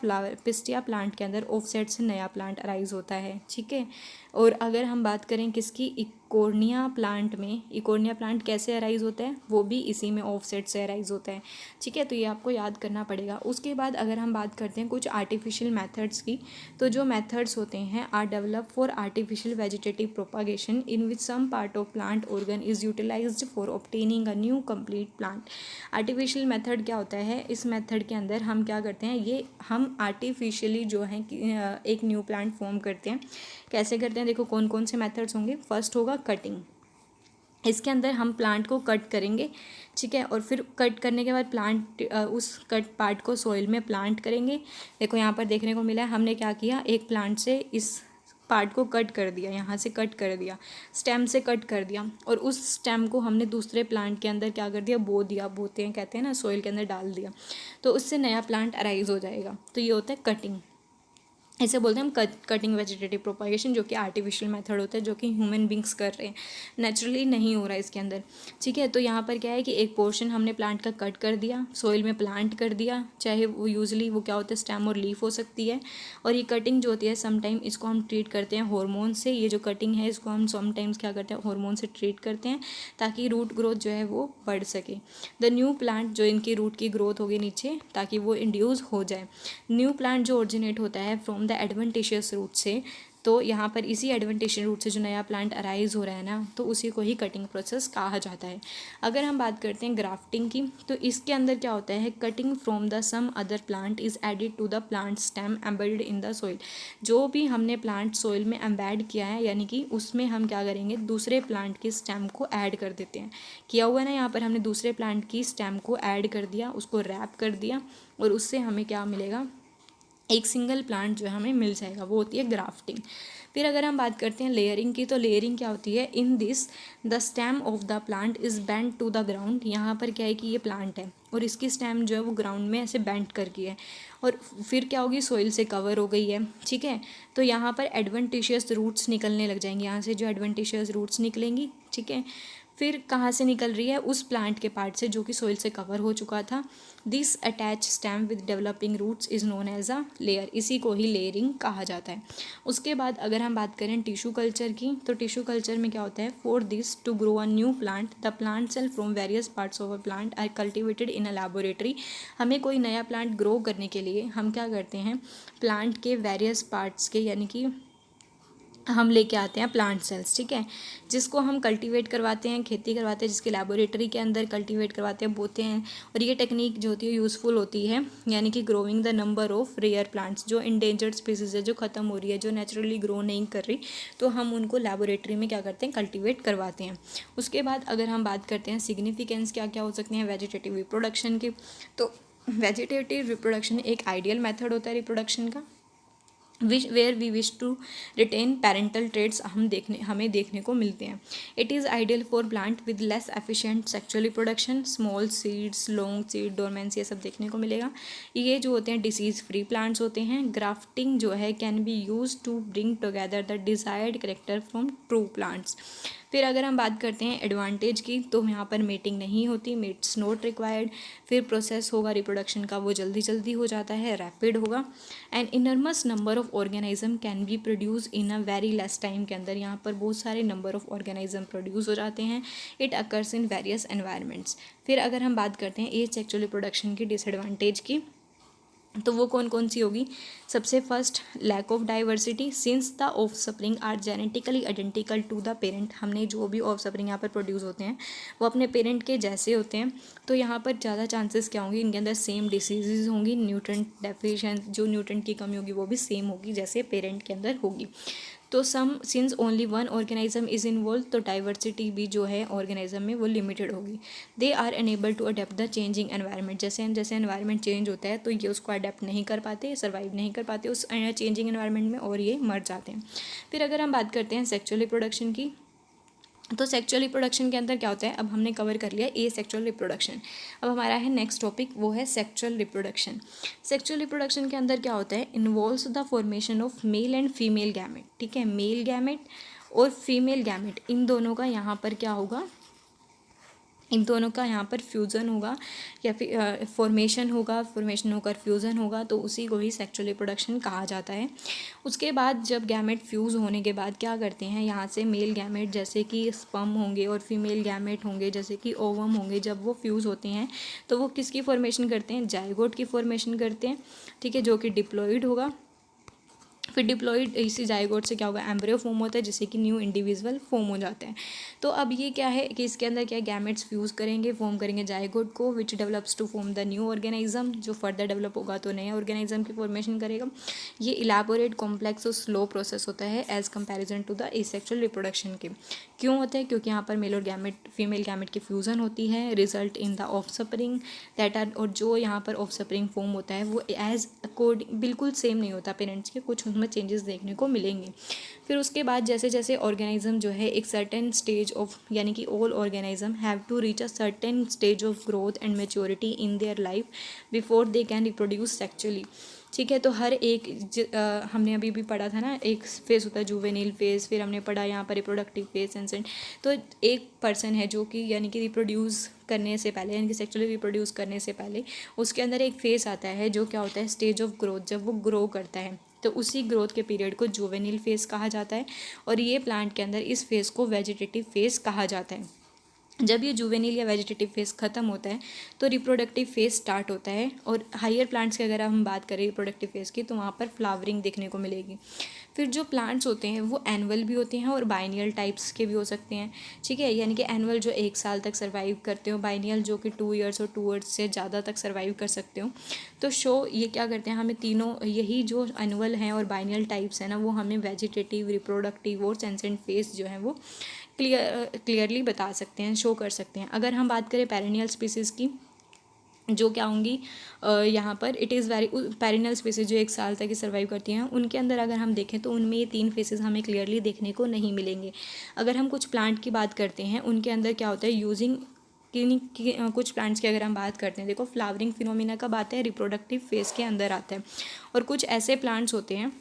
प्लांट के अंदर ऑफसेट से नया प्लांट अराइज होता है, ठीक है। और अगर हम बात करें किसकी, इकोर्निया प्लांट में, इकोर्निया प्लांट कैसे अराइज होता है, वो भी इसी में ऑफसेट से अराइज होता है, ठीक है। तो ये आपको याद करना पड़ेगा। उसके बाद अगर हम बात करते हैं कुछ आर्टिफिशियल मेथड्स की, तो जो मेथड्स होते हैं are develop for artificial vegetative propagation in which some part of plant organ is utilised for obtaining a new complete plant. Artificial method क्या होता है, इस मेथड के अंदर हम क्या करते हैं, ये हम आर्टिफिशियली जो है एक न्यू प्लांट फॉर्म करते हैं। कैसे करते हैं, देखो कौन कौन से मेथड्स होंगे। फर्स्ट होगा कटिंग, इसके अंदर हम प्लांट को कट करेंगे, ठीक है, और फिर कट करने के बाद प्लांट उस कट पार्ट को सॉइल में प्लांट करेंगे। देखो यहाँ पर देखने को मिला है, हमने क्या किया, एक प्लांट से इस पार्ट को कट कर दिया, यहाँ से कट कर दिया, स्टेम से कट कर दिया, और उस स्टेम को हमने दूसरे प्लांट के अंदर क्या कर दिया, बो दिया, बोते हैं कहते हैं ना, सॉइल के अंदर डाल दिया, तो उससे नया प्लांट अराइज हो जाएगा। तो ये होता है कटिंग, इसे बोलते हैं हम कटिंग वेजिटेटिव प्रोपागेशन, जो कि आर्टिफिशियल मेथड होता है, जो कि ह्यूमन बींग्स कर रहे हैं, नेचुरली नहीं हो रहा है इसके अंदर, ठीक है। तो यहाँ पर क्या है कि एक पोर्शन हमने प्लांट का कट कर दिया, सॉइल में प्लांट कर दिया, चाहे वो यूजली वो क्या होता है, स्टेम और लीफ हो सकती है। और ये कटिंग जो होती है समटाइम इसको हम ट्रीट करते हैं हार्मोन से, ये जो कटिंग है इसको हम समटाइम्स क्या करते हैं, हार्मोन से ट्रीट करते हैं, ताकि रूट ग्रोथ जो है वो बढ़ सके। द न्यू प्लांट, जो इनकी रूट की ग्रोथ होगी नीचे, ताकि वो इंड्यूस हो जाए। न्यू प्लांट जो ओरिजिनेट होता है फ्रॉम द एडवेंटिशियस रूट से, तो यहाँ पर इसी एडवेंटिशियल रूट से जो नया प्लांट अराइज हो रहा है ना, तो उसी को ही कटिंग प्रोसेस कहा जाता है। अगर हम बात करते हैं ग्राफ्टिंग की, तो इसके अंदर क्या होता है, cutting from the some other plant is added to the plant stem embedded in the soil. जो भी हमने प्लांट सोइल में एम्बेड किया है, यानी कि उसमें हम क्या करेंगे, दूसरे प्लांट की स्टेम को ऐड कर देते हैं। किया हुआ है ना, यहाँ पर हमने दूसरे प्लांट की स्टेम को ऐड कर दिया, उसको रैप कर दिया, और उससे हमें क्या मिलेगा, एक सिंगल प्लांट जो है हमें मिल जाएगा, वो होती है ग्राफ्टिंग। फिर अगर हम बात करते हैं लेयरिंग की, तो लेयरिंग क्या होती है, in this the stem of the plant is bend to the ground. यहाँ पर क्या है कि ये प्लांट है और इसकी स्टेम जो है वो ग्राउंड में ऐसे बेंड करके है, और फिर क्या होगी, सोइल से कवर हो गई है, ठीक है। तो यहाँ पर एडवेंटिशियस रूट्स निकलने लग जाएंगे, यहाँ से जो एडवेंटिशियस रूट्स निकलेंगी, ठीक है। फिर कहाँ से निकल रही है, उस प्लांट के पार्ट से जो कि सोइल से कवर हो चुका था। This attach stem with developing roots is known as a layer, इसी को ही लेयरिंग कहा जाता है। उसके बाद अगर हम बात करें टिश्यू कल्चर की, तो टिश्यू कल्चर में क्या होता है, for this to grow a new plant the plant cell from various parts of a plant are cultivated in a laboratory. हमें कोई नया प्लांट ग्रो करने के लिए हम क्या करते हैं, प्लांट के वेरियस पार्ट्स के, यानी कि हम लेके आते हैं प्लांट सेल्स, ठीक है, जिसको हम कल्टीवेट करवाते हैं, खेती करवाते हैं, जिसके लैबोरेटरी के अंदर कल्टीवेट करवाते हैं, बोते हैं। और ये टेक्निक जो होती है यूज़फुल होती है, यानी कि growing the number of rare plants, जो इंडेंजर्ड स्पीसीज है, जो ख़त्म हो रही है, जो नेचुरली ग्रो नहीं कर रही, तो हम उनको लैबोरेटरी में क्या करते हैं, कल्टीवेट करवाते हैं। उसके बाद अगर हम बात करते हैं सिग्निफिकेंस क्या क्या हो सकते हैं वेजिटेटिव रिप्रोडक्शन की, तो वेजिटेटिव रिप्रोडक्शन एक आइडियल मेथड होता है रिप्रोडक्शन का, where we wish to retain parental traits हमें देखने को मिलते हैं। It is ideal for plant with less efficient sexual reproduction, small seeds, long seed, dormancy, ये सब देखने को मिलेगा। ये जो होते हैं डिसीज फ्री प्लांट्स होते हैं। ग्राफ्टिंग जो है can be use to bring together the desired character from true plants. फिर अगर हम बात करते हैं एडवांटेज की, तो यहाँ पर मेटिंग नहीं होती, मेट्स नॉट रिक्वायर्ड। फिर प्रोसेस होगा रिप्रोडक्शन का, वो जल्दी जल्दी हो जाता है, रैपिड होगा। And enormous number of organism can be produce in a very less time के अंदर, यहाँ पर बहुत सारे नंबर ऑफ ऑर्गेनिज्म प्रोड्यूस हो जाते हैं। It occurs in various environments. फिर अगर हम बात करते हैं एज सेक्चुअल रिप्रोडक्शन की डिसएडवांटेज की, तो वो कौन कौन सी होगी, सबसे first lack of diversity, since the offspring are genetically identical to the parent. हमने जो भी ऑफ स्प्रिंग यहाँ पर प्रोड्यूस होते हैं वो अपने पेरेंट के जैसे होते हैं, तो यहाँ पर ज़्यादा चांसेस क्या होंगी, इनके अंदर सेम डिसीजेज होंगी, न्यूट्रेंट डेफिशिएंट, जो न्यूट्रेंट की कमी होगी वो भी सेम होगी जैसे पेरेंट के अंदर होगी। तो some since only one organism is involve, तो डाइवर्सिटी भी जो है ऑर्गेनिज्म में वो लिमिटेड होगी। They are unable to adapt the changing environment, जैसे जैसे एनवायरनमेंट चेंज होता है तो ये उसको अडेप्ट नहीं कर पाते, सर्वाइव नहीं कर पाते उस चेंजिंग एनवायरनमेंट में, और ये मर जाते हैं। फिर अगर हम बात करते हैं सेक्चुअल रिप्रोडक्शन की, तो सेक्चुअल रिप्रोडक्शन के अंदर क्या होता है, अब हमने कवर कर लिया ए सेक्चुअल रिप्रोडक्शन। अब हमारा है नेक्स्ट टॉपिक, वो है सेक्चुअल रिप्रोडक्शन। सेक्चुअल रिप्रोडक्शन के अंदर क्या होता है, involves the formation of male and female gamete, ठीक है, मेल गैमेट और फीमेल गैमेट, इन दोनों का यहाँ पर क्या होगा, इन दोनों का यहाँ पर फ्यूज़न होगा, या फिर फॉर्मेशन होगा, फॉर्मेशन होकर फ्यूज़न होगा, तो उसी को ही सेक्चुअल रिप्रोडक्शन कहा जाता है। उसके बाद जब गैमेट फ्यूज़ होने के बाद क्या करते हैं, यहाँ से मेल गैमेट जैसे कि स्पर्म होंगे और फीमेल गैमेट होंगे जैसे कि ओवम होंगे, जब वो फ्यूज़ होते हैं तो वो किसकी फॉर्मेशन करते हैं, जाइगोट की फॉर्मेशन करते हैं, ठीक है, जो कि डिप्लॉइड होगा। फिर डिप्लॉइड इसी जाइगोट से क्या होगा, एम्ब्रियो फॉर्म होता है, जिससे कि न्यू इंडिविजुअल फॉर्म हो जाते हैं। तो अब ये क्या है कि इसके अंदर क्या गैमेट्स फ्यूज़ करेंगे, फॉर्म करेंगे जाइगोट को, which develops to form the new organism, जो फर्दर डेवलप होगा तो नए ऑर्गेनिज्म की फॉर्मेशन करेगा। ये इलाबोरेट, कॉम्प्लेक्स और स्लो प्रोसेस होता है as comparison to the asexual reproduction के। क्यों होता है, क्योंकि यहाँ पर मेल और गैमेट, फीमेल गैमेट की फ्यूज़न होती है, result in the offspring that are, और जो यहाँ पर ऑफ स्प्रिंग फॉर्म होता है वो एज अकॉर्डिंग बिल्कुल सेम नहीं होता पेरेंट्स के, कुछ उसमें चेंजेस देखने को मिलेंगे। फिर उसके बाद जैसे जैसे ऑर्गेनिज्म जो है एक सर्टेन स्टेज ऑफ, यानी कि all organism have to reach a certain stage of growth and maturity in their life before they can reproduce sexually, ठीक है। तो हर एक हमने अभी भी पढ़ा था ना, एक फेज़ होता है जुवेनिल फेज़, फिर हमने पढ़ा यहाँ पर रिप्रोडक्टिव फेज़ एंड तो एक पर्सन है जो कि यानी कि रिप्रोड्यूस करने से पहले, यानी कि सेक्चुअली रिप्रोड्यूस करने से पहले उसके अंदर एक फेज़ आता है जो क्या होता है, स्टेज ऑफ ग्रोथ, जब वो ग्रो करता है, तो उसी ग्रोथ के पीरियड को जुवेनिल फेज़ कहा जाता है। और ये प्लांट के अंदर इस फेज़ को वेजिटेटिव फेज़ कहा जाता है। जब ये जुवेनिल या वेजिटेटिव फेज़ ख़त्म होता है तो रिप्रोडक्टिव फेज़ स्टार्ट होता है। और हायर प्लांट्स की अगर हम बात करें रिप्रोडक्टिव फेज़ की, तो वहाँ पर फ्लावरिंग देखने को मिलेगी। फिर जो प्लांट्स होते हैं वो एनुअल भी होते हैं और बाइनियल टाइप्स के भी हो सकते हैं, ठीक है। यानी कि एनुअल जो 1 साल तक सर्वाइव करते हो, बाइनियल जो कि 2 ईयर्स और 2 ईयर्स से ज़्यादा तक सर्वाइव कर सकते हो। तो ये क्या करते हैं, हमें तीनों यही जो एनुअल हैं और बाइनियल टाइप्स हैं ना, वो हमें वेजिटेटिव, रिप्रोडक्टिव और सेंसेंट फेज जो है वो क्लियरली बता सकते हैं, शो कर सकते हैं। अगर हम बात करें पेरेनियल स्पीसीज़ की, जो क्या होंगी यहाँ पर, it is very perennial species जो 1 साल तक ही सर्वाइव करती हैं, उनके अंदर अगर हम देखें तो उनमें ये 3 फेसेस हमें क्लियरली देखने को नहीं मिलेंगे। अगर हम कुछ प्लांट की बात करते हैं, उनके अंदर क्या होता है, यूजिंग कुछ प्लांट्स की अगर हम बात करते हैं, देखो फ्लावरिंग फिनोमिना कब आता है, रिप्रोडक्टिव फेज के अंदर आता है। और कुछ ऐसे प्लांट्स होते हैं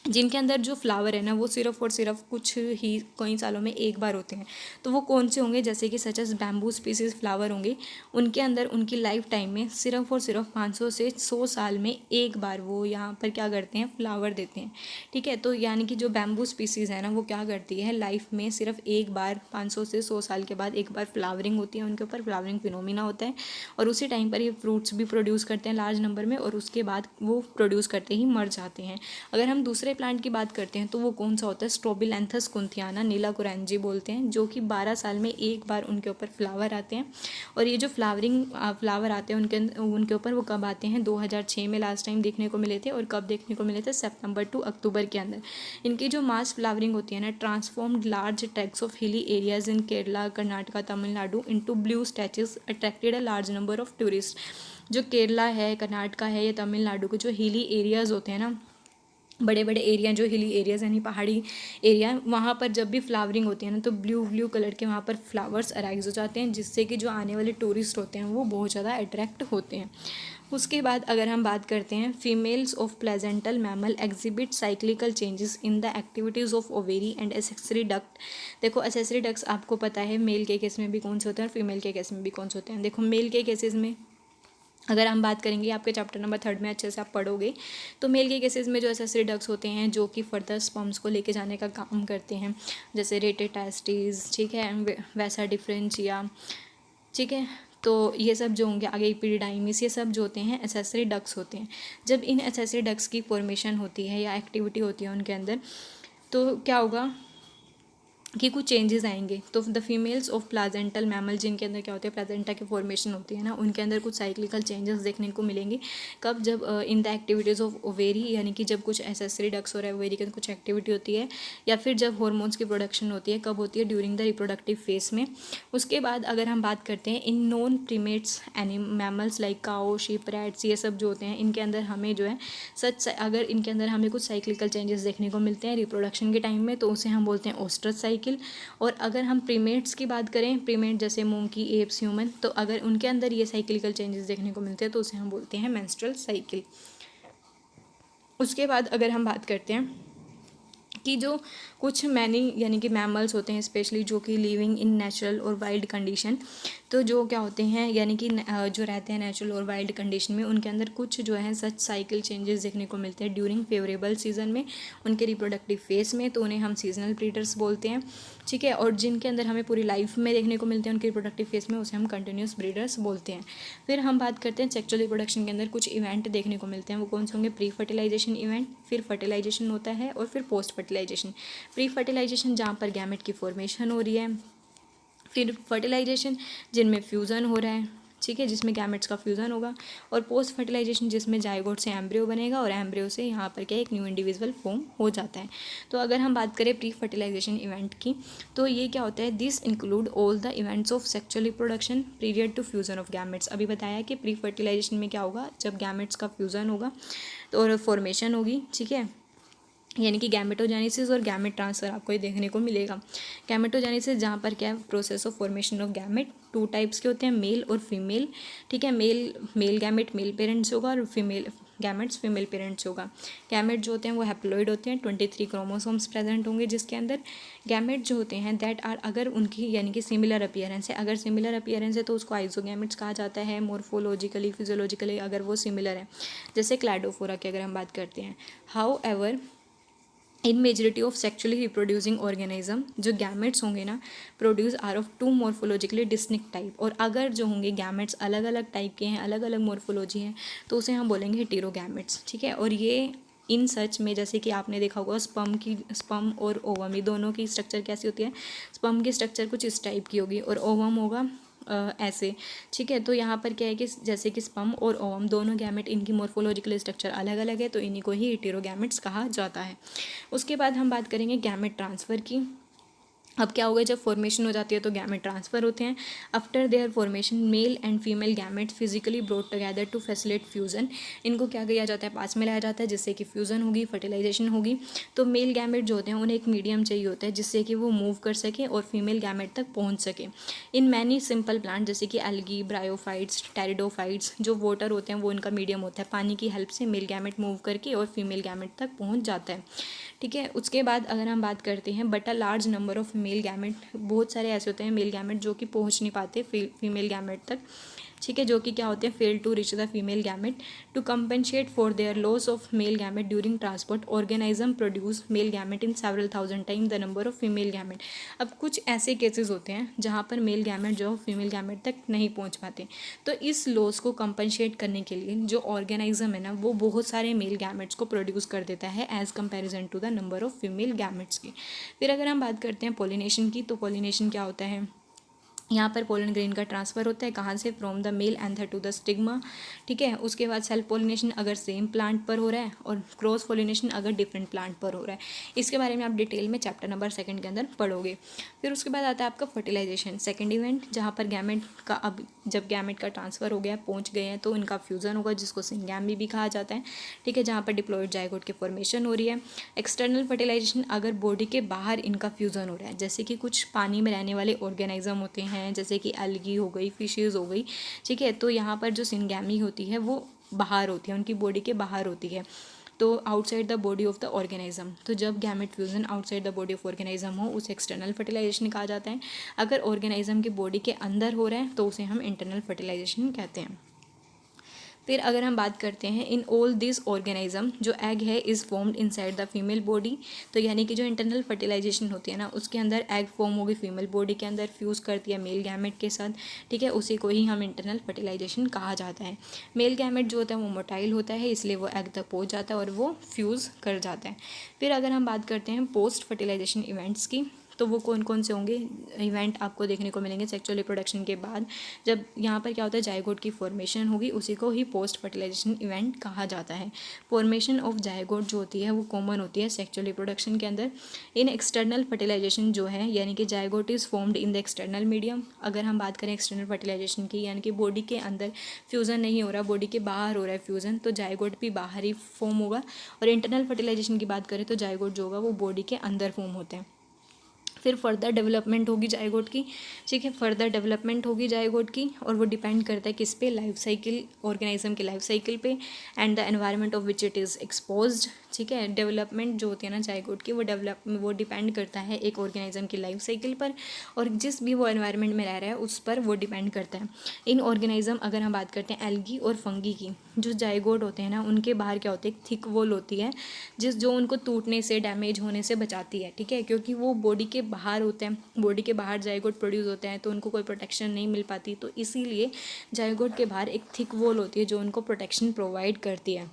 जिनके अंदर जो फ्लावर है ना वो सिर्फ और सिर्फ कुछ ही कई सालों में एक बार होते हैं। तो वो कौन से होंगे, जैसे कि such as bamboo species flower होंगे, उनके अंदर उनकी लाइफ टाइम में सिर्फ और सिर्फ 500 से 100 साल में एक बार वो यहाँ पर क्या करते हैं, फ्लावर देते हैं, ठीक है। तो यानी कि जो बैम्बू स्पीसीज़ है ना वो क्या करती है, लाइफ में सिर्फ एक बार 500 से 100 साल के बाद एक बार फ्लावरिंग होती है, उनके ऊपर फ्लावरिंग फिनोमिना होता है, और उसी टाइम पर ये फ्रूट्स भी प्रोड्यूस करते हैं लार्ज नंबर में, और उसके बाद वो प्रोड्यूस करते ही मर जाते हैं। अगर हम दूसरे प्लांट की बात करते हैं तो वो कौन सा होता है, स्ट्रोबिलैंथस कुंथियाना, नीला कुरैंजी बोलते हैं, जो कि 12 साल में एक बार उनके ऊपर फ्लावर आते हैं। और ये जो फ्लावर आते हैं उनके ऊपर वो कब आते हैं, 2006 में लास्ट टाइम देखने को मिले थे। और कब देखने को मिले थे, सितंबर टू अक्टूबर के अंदर। इनकी जो मास फ्लावरिंग होती है ना, transformed large tracts of hilly areas in Kerala, Karnataka, Tamil Nadu into blue stretches attracted a large number of tourist. जो केरला है, कर्नाटका है या तमिलनाडु के जो हिली एरियाज़ होते हैं ना, बड़े बड़े एरिया जो हिली एरियाज़ यानी पहाड़ी एरिया, वहाँ पर जब भी फ्लावरिंग होती है ना तो ब्लू कलर के वहाँ पर फ्लावर्स अराइज हो जाते हैं, जिससे कि जो आने वाले टूरिस्ट होते हैं वो बहुत ज़्यादा अट्रैक्ट होते हैं। उसके बाद अगर हम बात करते हैं, females of placental mammal exhibit cyclical changes in the activities of ovary and accessory duct. देखो एसेसरी डक्ट्स आपको पता है मेल के केस में भी कौन से होते हैं और फीमेल के केस में भी कौन से होते हैं। देखो मेल के केसेस में अगर हम बात करेंगे, आपके चैप्टर नंबर 3 में अच्छे से आप पढ़ोगे, तो मेल के केसेस में जो एसेसरी डक्ट्स होते हैं जो कि फर्दर स्पर्म्स को लेके जाने का काम करते हैं, जैसे रेटेटास्टिस, ठीक है, वैसा डिफरेंशिया, ठीक है। तो ये सब जो होंगे आगे, इपिडिडाइमिस, ये सब जो होते हैं एसेसरी डक्ट्स होते हैं। जब इन एसेसरी डक्ट्स की फॉर्मेशन होती है या एक्टिविटी होती है उनके अंदर, तो क्या होगा कि कुछ चेंजेस आएंगे। तो द फीमेल्स ऑफ प्लाजेंटल मैमल, जिनके अंदर क्या होते हैं, प्लाजेंटा की फॉर्मेशन होती है ना, उनके अंदर कुछ साइक्लिकल चेंजेस देखने को मिलेंगे। कब, जब in the activities of ovary, यानी कि जब कुछ एसेसरी डक्ट्स हो रहा है, ओवेरी के अंदर कुछ एक्टिविटी होती है, या फिर जब हॉर्मोन्स की प्रोडक्शन होती है, कब होती है, ड्यूरिंग द रिप्रोडक्टिव फेज में। उसके बाद अगर हम बात करते हैं in non primates mammals like cow, sheep, rats, ये सब जो होते हैं, इनके अंदर हमें जो है अगर इनके अंदर हमें कुछ साइक्लिकल चेंजेस देखने को मिलते हैं रिप्रोडक्शन के टाइम में, तो उसे हम बोलते हैं ओस्ट्रस साइकिल। और अगर हम प्रीमेट्स की बात करें, प्रीमेट जैसे मोंकी, एप्स, ह्यूमन, तो अगर उनके अंदर ये साइक्लिकल चेंजेस देखने को मिलते हैं तो उसे हम बोलते हैं मेंस्ट्रुअल साइकिल। उसके बाद अगर हम बात करते हैं कि जो कुछ मैनी यानी कि मैमल्स होते हैं स्पेशली जो कि लिविंग इन नेचुरल और वाइल्ड कंडीशन, तो जो क्या होते हैं यानी कि जो रहते हैं नेचुरल और वाइल्ड कंडीशन में, उनके अंदर कुछ जो है सच साइकिल चेंजेस देखने को मिलते हैं ड्यूरिंग फेवरेबल सीजन में, उनके रिप्रोडक्टिव फेज में, तो उन्हें हम सीजनल ब्रीडर्स बोलते हैं, ठीक है। और जिनके अंदर हमें पूरी लाइफ में देखने को मिलते हैं उनके रिप्रोडक्टिव फेज में, उसे हम कंटिन्यूस ब्रीडर्स बोलते हैं। फिर हम बात करते हैं सेक्सुअल रिप्रोडक्शन के अंदर कुछ इवेंट देखने को मिलते हैं, वो कौन से होंगे, प्री फर्टिलाइजेशन इवेंट, फिर फर्टिलाइजेशन होता है, और फिर पोस्ट फर्टिलाइजेशन। प्री फर्टिलाइजेशन जहाँ पर गैमेट की फॉर्मेशन हो रही है, फिर फर्टिलाइजेशन जिनमें फ्यूज़न हो रहा है, ठीक है, जिसमें गैमेट्स का फ्यूज़न होगा, और पोस्ट फर्टिलाइजेशन जिसमें जाइगोट से एम्ब्रियो बनेगा और एम्ब्रियो से यहाँ पर क्या एक न्यू इंडिविजुअल फॉर्म हो जाता है। तो अगर हम बात करें प्री फर्टिलाइजेशन इवेंट की, तो ये क्या होता है, this include all the events of sexual reproduction period to fusion of gametes. अभी बताया कि प्री फर्टिलाइजेशन में क्या होगा, जब गैमेट्स का फ्यूज़न होगा तो और फॉर्मेशन होगी, ठीक है, यानी कि गैमेटोजेनेसिस और गैमेट ट्रांसफ़र आपको ये देखने को मिलेगा। गैमेटोजेनेसिस जहाँ पर क्या है, process of formation of gamete, 2 types के होते हैं, मेल और फीमेल, ठीक है। मेल गैमेट मेल पेरेंट्स होगा और फीमेल गैमेट्स फीमेल पेरेंट्स होगा। गैमेट जो होते हैं वो हैप्लॉइड होते हैं, 23 क्रोमोसोम्स प्रेजेंट होंगे जिसके अंदर। गैमेट जो होते हैं दैट आर, अगर उनकी यानी कि सिमिलर अपीयरेंस है, अगर सिमिलर अपीयरेंस है तो उसको आइसोगैमेट्स कहा जाता है, मोर्फोलॉजिकली फिजियोलॉजिकली अगर वो सिमिलर है, जैसे क्लैडोफोरा की अगर हम बात करते हैं। However in majority of sexually reproducing organism, जो गैमेट्स होंगे ना produce are of 2 morphologically distinct type, और अगर जो होंगे गैमेट्स अलग अलग टाइप के हैं, अलग अलग मॉर्फोलॉजी हैं, तो उसे हम बोलेंगे हेटेरोगैमेट्स, ठीक है। और ये इन सच में जैसे कि आपने देखा होगा स्पर्म और ओवम, ये दोनों की स्ट्रक्चर कैसी होती है। स्पर्म की स्ट्रक्चर कुछ इस टाइप की होगी और ओवम होगा ऐसे, ठीक है। तो यहाँ पर क्या है कि जैसे कि स्पर्म और ओवम दोनों गैमेट, इनकी मॉर्फोलॉजिकल स्ट्रक्चर अलग अलग है, तो इन्हीं को ही हेटेरोगैमेट्स कहा जाता है। उसके बाद हम बात करेंगे गैमेट ट्रांसफ़र की। अब क्या होगा, जब फॉर्मेशन हो जाती है तो गैमेट ट्रांसफ़र होते हैं। After their formation male and female gametes physically brought together to facilitate fusion. इनको क्या किया जाता है, पास में लाया जाता है जिससे कि फ्यूज़न होगी, फर्टिलाइजेशन होगी। तो मेल गैमेट जो होते हैं उन्हें एक मीडियम चाहिए होता है जिससे कि वो मूव कर सके और फीमेल गैमेट तक पहुँच सके। इन मैनी सिंपल प्लांट जैसे कि एल्गी, ब्रायोफाइट्स, टेरिडोफाइट्स, जो वाटर होते हैं वो इनका मीडियम होता है, पानी की हेल्प से मेल गैमेट मूव करके और फीमेल गैमेट तक पहुँच जाता है, ठीक है। उसके बाद अगर हम बात करते हैं but a large number of male gamete, बहुत सारे ऐसे होते हैं मेल गैमेट जो कि पहुंच नहीं पाते फीमेल गैमेट तक, ठीक है, जो कि क्या होते हैं fail to reach the female gamete. To compensate for their loss of male gamete during transport organism produce male gamete in several thousand time the number of female gamete. अब कुछ ऐसे केसेस होते हैं जहाँ पर मेल गैमेट जो female gamete तक नहीं पहुँच पाते, तो इस लॉस को कंपनसेट करने के लिए जो ऑर्गेनिज्म है ना वो बहुत सारे मेल गैमेट्स को प्रोड्यूस कर देता है as comparison to the number of female gametes की। फिर अगर हम बात करते हैं पॉलिनेशन की, तो पॉलिनेशन क्या होता है, यहाँ पर पोलन ग्रेन का ट्रांसफ़र होता है, कहाँ से, from the male anther to the stigma, ठीक है। उसके बाद सेल्फ पोलिनेशन अगर सेम प्लांट पर हो रहा है और क्रॉस पोलिनेशन अगर डिफरेंट प्लांट पर हो रहा है। इसके बारे में आप डिटेल में चैप्टर नंबर 2 के अंदर पढ़ोगे। फिर उसके बाद आता है आपका फर्टिलाइजेशन, सेकेंड इवेंट, जहाँ पर गैमेट का अब जब गैमेट का ट्रांसफ़र हो गया, पहुँच गए हैं, तो इनका फ्यूज़न होगा जिसको सिंगैमी भी कहा जाता है, ठीक है, जहाँ पर डिप्लॉयड जाइगोट की फॉर्मेशन हो रही है। एक्सटर्नल फर्टिलाइजेशन अगर बॉडी के बाहर इनका फ्यूज़न हो रहा है, जैसे कि कुछ पानी में रहने वाले ऑर्गेनिज्म होते हैं जैसे कि एल्गी हो गई, फिशेज़ हो गई, ठीक है, तो यहाँ पर जो सिंगैमी होती है वो बाहर होती है, उनकी बॉडी के बाहर होती है, तो outside the body of the organism. तो जब gamete fusion outside the body of organism हो उसे एक्सटर्नल फर्टिलाइजेशन कहा जाता है। अगर ऑर्गेनिज्म की बॉडी के अंदर हो रहा है तो उसे हम इंटरनल फर्टिलाइजेशन कहते हैं। फिर अगर हम बात करते हैं इन ऑल दिस ऑर्गेनिज्म, जो एग है is formed inside the female body, तो यानी कि जो इंटरनल फर्टिलाइजेशन होती है ना उसके अंदर एग फॉर्म होगी फीमेल बॉडी के अंदर, फ्यूज़ करती है मेल गैमेट के साथ, ठीक है, उसी को ही हम इंटरनल फर्टिलाइजेशन कहा जाता है। मेल गैमेट जो होता है वो मोटाइल होता है, इसलिए वो एग तक पहुँच जाता है और वो फ्यूज़ कर जाता है। फिर अगर हम बात करते हैं पोस्ट फर्टिलाइजेशन इवेंट्स की, तो वो कौन कौन से होंगे इवेंट आपको देखने को मिलेंगे सेक्सुअल रिप्रोडक्शन के बाद। जब यहाँ पर क्या होता है जाइगोट की फॉर्मेशन होगी, उसी को ही पोस्ट फर्टिलाइजेशन इवेंट कहा जाता है। फॉर्मेशन ऑफ जाइगोट जो होती है वो कॉमन होती है सेक्सुअल रिप्रोडक्शन के अंदर। इन एक्सटर्नल फर्टिलाइजेशन जो है यानी कि zygote is formed in the external medium. अगर हम बात करें एक्सटर्नल फर्टिलाइजेशन की, यानी कि बॉडी के अंदर फ्यूज़न नहीं हो रहा, बॉडी के बाहर हो रहा है फ्यूज़न, तो जाइगोट भी बाहर ही फॉर्म होगा। और इंटरनल फर्टिलाइजेशन की बात करें तो जाइगोट जो होगा वो बॉडी के अंदर फॉर्म होते हैं। फिर फर्दर डेवलपमेंट होगी जाइगोट की, ठीक है, फर्दर डेवलपमेंट होगी जाइगोट की, और वो डिपेंड करता है किस पे, लाइफ साइकिल, ऑर्गेनिज्म की लाइफ साइकिल पे and the environment of which it is exposed, ठीक है। डेवलपमेंट जो होती है ना जाइगोट की वो डिपेंड करता है एक ऑर्गेनिज्म की लाइफ साइकिल पर, और जिस भी वो एनवायरनमेंट में रह रहा है उस पर वो डिपेंड करता है। इन ऑर्गेनिज्म अगर हम बात करते हैं एल्गी और फंगी की, जो जाइगोट होते हैं ना उनके बाहर क्या होती है, एक थिक वॉल होती है जो उनको टूटने से, डैमेज होने से बचाती है, ठीक है, क्योंकि वो बॉडी के बाहर होते हैं, बॉडी के बाहर जाइगोट प्रोड्यूस होते हैं तो उनको कोई प्रोटेक्शन नहीं मिल पाती, तो इसीलिए जाइगोट के बाहर एक थिक वॉल होती है जो उनको प्रोटेक्शन प्रोवाइड करती है।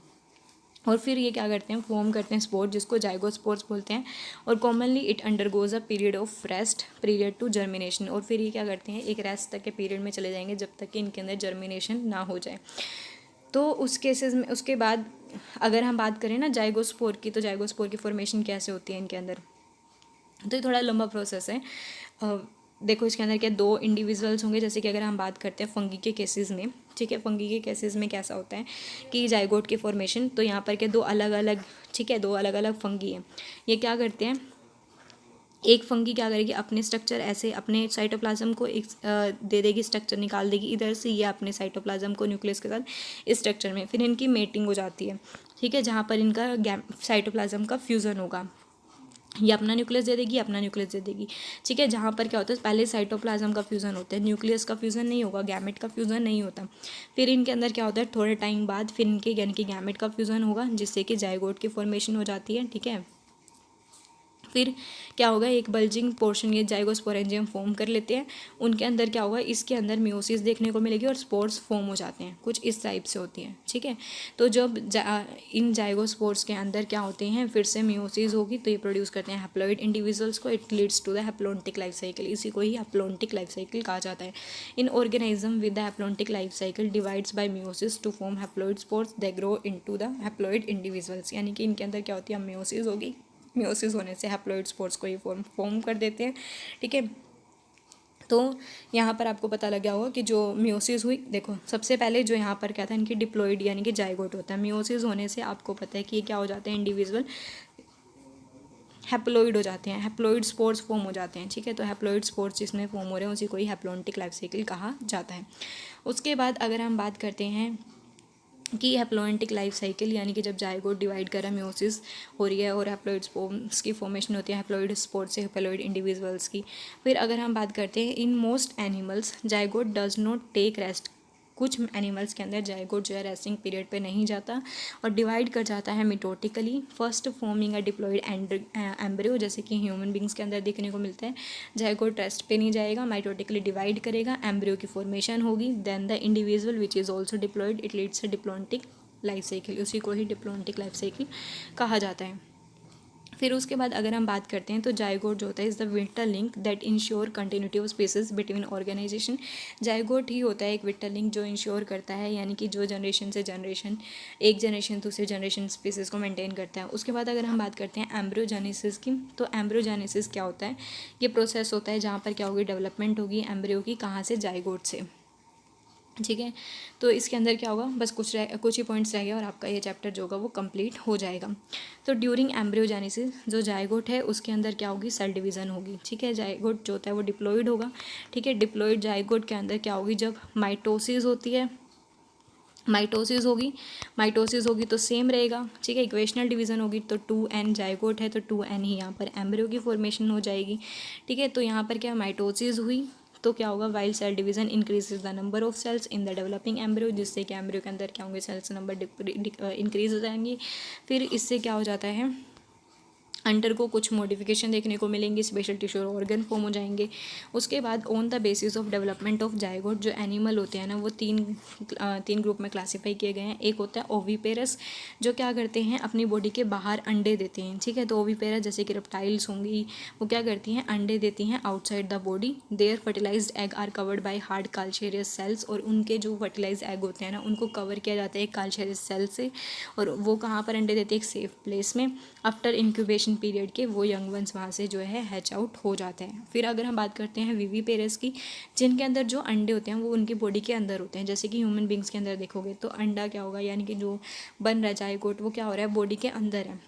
और फिर ये क्या करते हैं, फॉर्म करते हैं स्पोर जिसको जाइगोस्पोर्स बोलते हैं, और commonly it undergoes a period of rest period to germination. और फिर ये क्या करते हैं, एक रेस्ट तक के पीरियड में चले जाएंगे जब तक कि इनके अंदर जर्मिनेशन ना हो जाए। तो उस केसेस में उसके बाद अगर हम बात करें ना जाइगोस्पोर की, तो जाइगोस्पोर की फॉर्मेशन कैसे होती है इनके अंदर, तो ये थोड़ा लंबा प्रोसेस है। देखो इसके अंदर क्या दो इंडिविजुअल्स होंगे, जैसे कि अगर हम बात करते हैं फंगी के केसेस में, ठीक है, फंगी के केसेस में कैसा होता है कि जाइगोट की फॉर्मेशन, तो यहाँ पर क्या दो अलग अलग, ठीक है, दो अलग अलग फंगी हैं। ये क्या करते हैं, एक फंगी क्या करेगी, अपने स्ट्रक्चर ऐसे अपने साइटोप्लाज्म को एक दे देगी, स्ट्रक्चर निकाल देगी इधर से, ये अपने साइटोप्लाज्म को न्यूक्लियस के साथ इस स्ट्रक्चर में, फिर इनकी मेटिंग हो जाती है, ठीक है, जहाँ पर इनका साइटोप्लाज्म का फ्यूज़न होगा। ये अपना न्यूक्लियस दे देगी, अपना न्यूक्लियस दे देगी, ठीक है, जहाँ पर क्या होता है पहले साइटोप्लाज्म का फ्यूज़न होता है, न्यूक्लियस का फ्यूज़न नहीं होगा, गैमेट का फ्यूज़न नहीं होता। फिर इनके अंदर क्या होता है थोड़े टाइम बाद फिर इनके यानी कि गैमेट का फ्यूज़न होगा जिससे कि जाइगोट की फॉर्मेशन हो जाती है, ठीक है। फिर क्या होगा, एक बल्जिंग पोर्शन ये जाइगोस्पोरेंजियम फॉर्म कर लेते हैं, उनके अंदर क्या होगा, इसके अंदर मियोसिस देखने को मिलेगी और स्पोर्स फॉर्म हो जाते हैं, कुछ इस टाइप से होती हैं, ठीक है। तो जब इन जाइगोस्पोर्स के अंदर क्या होते हैं, फिर से मियोसिस होगी तो ये प्रोड्यूस करते हैं हैप्लॉइड इंडिविजुअल्स को, it leads to the haplontic life cycle, इसी को ही हैप्लोन्टिक लाइफ साइकिल कहा जाता है। In organism with the haplontic life cycle divides by meiosis to form haploid spores, they grow into the haploid individuals, यानी कि इनके अंदर क्या होती है, मियोसिस होगी, मियोसिस होने से हैप्लॉइड स्पोर्स को ये फॉर्म कर देते हैं, ठीक है। तो यहाँ पर आपको पता लग गया होगा कि जो मियोसिस हुई, देखो सबसे पहले जो यहाँ पर क्या था, इनकी डिप्लॉइड यानी कि जाइगोट होता है, मियोसिस होने से आपको पता है कि ये क्या हो जाते हैं, इंडिविजुअल हैप्लॉइड हो जाते हैं, हैप्लॉइड स्पोर्स फॉर्म हो जाते हैं, ठीक है। तो हैप्लॉइड स्पोर्स जिसमें फॉर्म हो रहे हैं उसी को ही हैप्लोन्टिक लाइफ साइकिल कहा जाता है। उसके बाद अगर हम बात करते हैं कि हैप्लोन्टिक लाइफ साइकिल, यानी कि जब जाइगोट डिवाइड कर रहा है, मियोसिस हो रही है और हैप्लॉइड स्पोर्स की फॉर्मेशन होती है, हैप्लॉइड स्पोर्स से हैप्लॉइड इंडिविजुअल्स की। फिर अगर हम बात करते हैं, in most animals zygote does not take rest, कुछ एनिमल्स के अंदर जाइगोट जो है रेस्टिंग पीरियड पे नहीं जाता और डिवाइड कर जाता है mitotically, first forming a diploid embryo, जैसे कि ह्यूमन बींग्स के अंदर देखने को मिलता है। जाइगोट रेस्ट पे नहीं जाएगा, माइटोटिकली डिवाइड करेगा, एम्ब्रियो की फॉर्मेशन होगी, then the individual which is also diploid, it leads to diplontic life cycle, उसी को ही डिप्लॉन्टिक लाइफ साइकिल कहा जाता है। फिर उसके बाद अगर हम बात करते हैं तो जाइगोट जो होता है is the vital link that insure continuity of species between organisation, zygote ही होता है एक विटल लिंक जो इंश्योर करता है, यानी कि जो जनरेशन से जनरेशन, एक जनरेशन दूसरे जनरेशन स्पीसीज को मेंटेन करता है। उसके बाद अगर हम बात करते हैं एम्ब्रियोजेनेसिस की, तो एम्ब्रियोजेनेसिस क्या होता है, ये प्रोसेस होता है जहाँ पर क्या होगी, डेवलपमेंट होगी एम्ब्रियो की, कहाँ से, जाइगोट से, ठीक है। तो इसके अंदर क्या होगा, बस कुछ ही पॉइंट्स रह गए और आपका ये चैप्टर जो होगा वो कंप्लीट हो जाएगा। तो ड्यूरिंग एम्ब्रियोजेनेसिस जो जाइगोट है उसके अंदर क्या होगी, सेल डिवीज़न होगी, ठीक है। जाइगोट जो होता है वो डिप्लॉइड होगा, ठीक है। डिप्लॉइड जाइगोट के अंदर क्या होगी, जब माइटोसिस होती है, माइटोसिस होगी तो सेम रहेगा, ठीक है। इक्वेशनल डिवीज़न होगी तो 2n जाइगोट है तो 2n ही यहाँ पर एम्ब्रियो की फॉर्मेशन हो जाएगी, ठीक है। तो यहाँ पर क्या माइटोसिस हुई तो क्या होगा, while cell division increases the number of cells in the developing embryo, जिससे कि एम्ब्रियो के अंदर क्या होंगे, सेल्स नंबर इंक्रीज हो जाएंगी। फिर इससे क्या हो जाता है, अंडर को कुछ मॉडिफिकेशन देखने को मिलेंगी, स्पेशल टिश्यू और ऑर्गन फॉर्म हो जाएंगे। उसके बाद on the basis of development of zygote जो एनिमल होते हैं ना वो तीन ग्रुप में क्लासीफाई किए गए हैं। एक होता है ओविपेरस, जो क्या करते हैं, अपनी बॉडी के बाहर अंडे देते हैं, ठीक है। तो ओविपेरस जैसे कि रेप्टाइल्स होंगी, वो क्या करती हैं, अंडे देती हैं outside the body, their fertilized egg are covered by hard calcareous shells, और उनके जो फर्टिलाइज एग होते हैं ना उनको कवर किया जाता है एक काल्शियस सेल से, और वो कहाँ पर अंडे देते हैं, एक सेफ प्लेस में। आफ्टर इंक्यूबेशन पीरियड के वो यंग वंस वहाँ से जो है हैच आउट हो जाते हैं। फिर अगर हम बात करते हैं विविपेरस की, जिनके अंदर जो अंडे होते हैं वो उनकी बॉडी के अंदर होते हैं, जैसे कि ह्यूमन बींग्स के अंदर देखोगे तो अंडा क्या होगा, यानी कि जो बन रहा है जाइगोट वो क्या हो रहा है, बॉडी के अंदर है,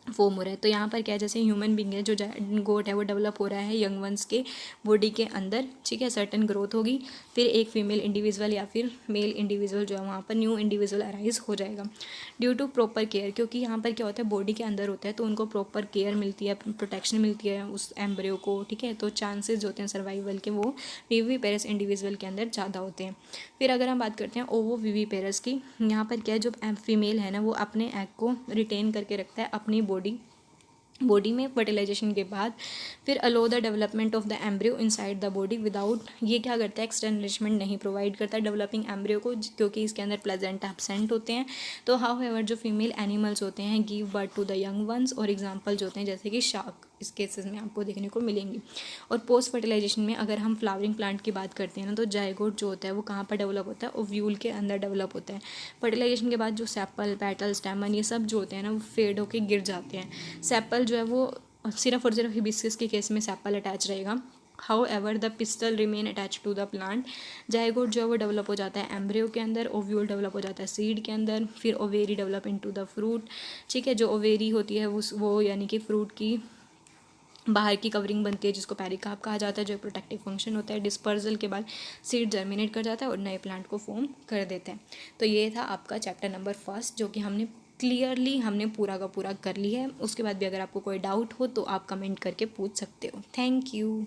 फॉर्म हो रहा है। तो यहाँ पर क्या है, जैसे ह्यूमन बींग है, जो गोट है वो डेवलप हो रहा है यंग वंस के बॉडी के अंदर, ठीक है। सर्टन ग्रोथ होगी, फिर एक फीमेल इंडिविजुअल या फिर मेल इंडिविजुअल जो है वहाँ पर न्यू इंडिविजुअल अराइज हो जाएगा ड्यू टू प्रॉपर केयर, क्योंकि यहाँ पर क्या होता है, बॉडी के अंदर होता है तो उनको प्रॉपर केयर मिलती है, प्रोटेक्शन मिलती है उस एम्ब्रियो को, ठीक है। तो चांसेस जो होते हैं सर्वाइवल के वो विविपेरस इंडिविजुअल के अंदर ज़्यादा होते हैं। फिर अगर हम बात करते हैं ओवो विविपेरस की, यहाँ पर क्या है, जो फीमेल है ना वो अपने एग को रिटेन करके रखता है अपनी बॉडी में फर्टिलाइजेशन के बाद, फिर allow the development of the embryo inside the body without, ये क्या करता है, एक्सटर्नल नरिशमेंट नहीं प्रोवाइड करता डेवलपिंग एम्ब्रियो को, क्योंकि इसके अंदर प्लेजेंटा एब्सेंट होते हैं। तो हाउ एवर जो फीमेल एनिमल्स होते हैं give birth to the young ones, और एग्जाम्पल जो होते हैं जैसे कि शार्क, इस केसेस में आपको देखने को मिलेंगी। और पोस्ट फर्टिलाइजेशन में अगर हम फ्लावरिंग प्लांट की बात करते हैं ना, तो जाइगोट जो होता है वो कहाँ पर डेवलप होता है, ओव्यूल के अंदर डेवलप होता है। फर्टिलाइजेशन के बाद जो सेपल, पेटल, स्टेमन ये सब जो होते हैं ना वो फेड होकर गिर जाते हैं। सेपल जो है वो सिर्फ और सिर्फ हिबिस्कस के केस में सेपल अटैच रहेगा, however the pistil remain attach to the plant. Zygote जो है वो डेवलप हो जाता है एम्ब्रियो के अंदर, ओव्यूल डेवलप हो जाता है सीड के अंदर, फिर ovary develop into the fruit, ठीक है। जो ओवेरी होती है वो यानी कि फ्रूट की बाहर की कवरिंग बनती है जिसको पेरिकार्प कहा जाता है, जो प्रोटेक्टिव फंक्शन होता है। डिस्पर्सल के बाद सीड जर्मिनेट कर जाता है और नए प्लांट को फॉर्म कर देता है। तो ये था आपका चैप्टर नंबर 1 जो कि हमने क्लियरली पूरा का पूरा कर लिया है। उसके बाद भी अगर आपको कोई डाउट हो तो आप कमेंट करके पूछ सकते हो। Thank you.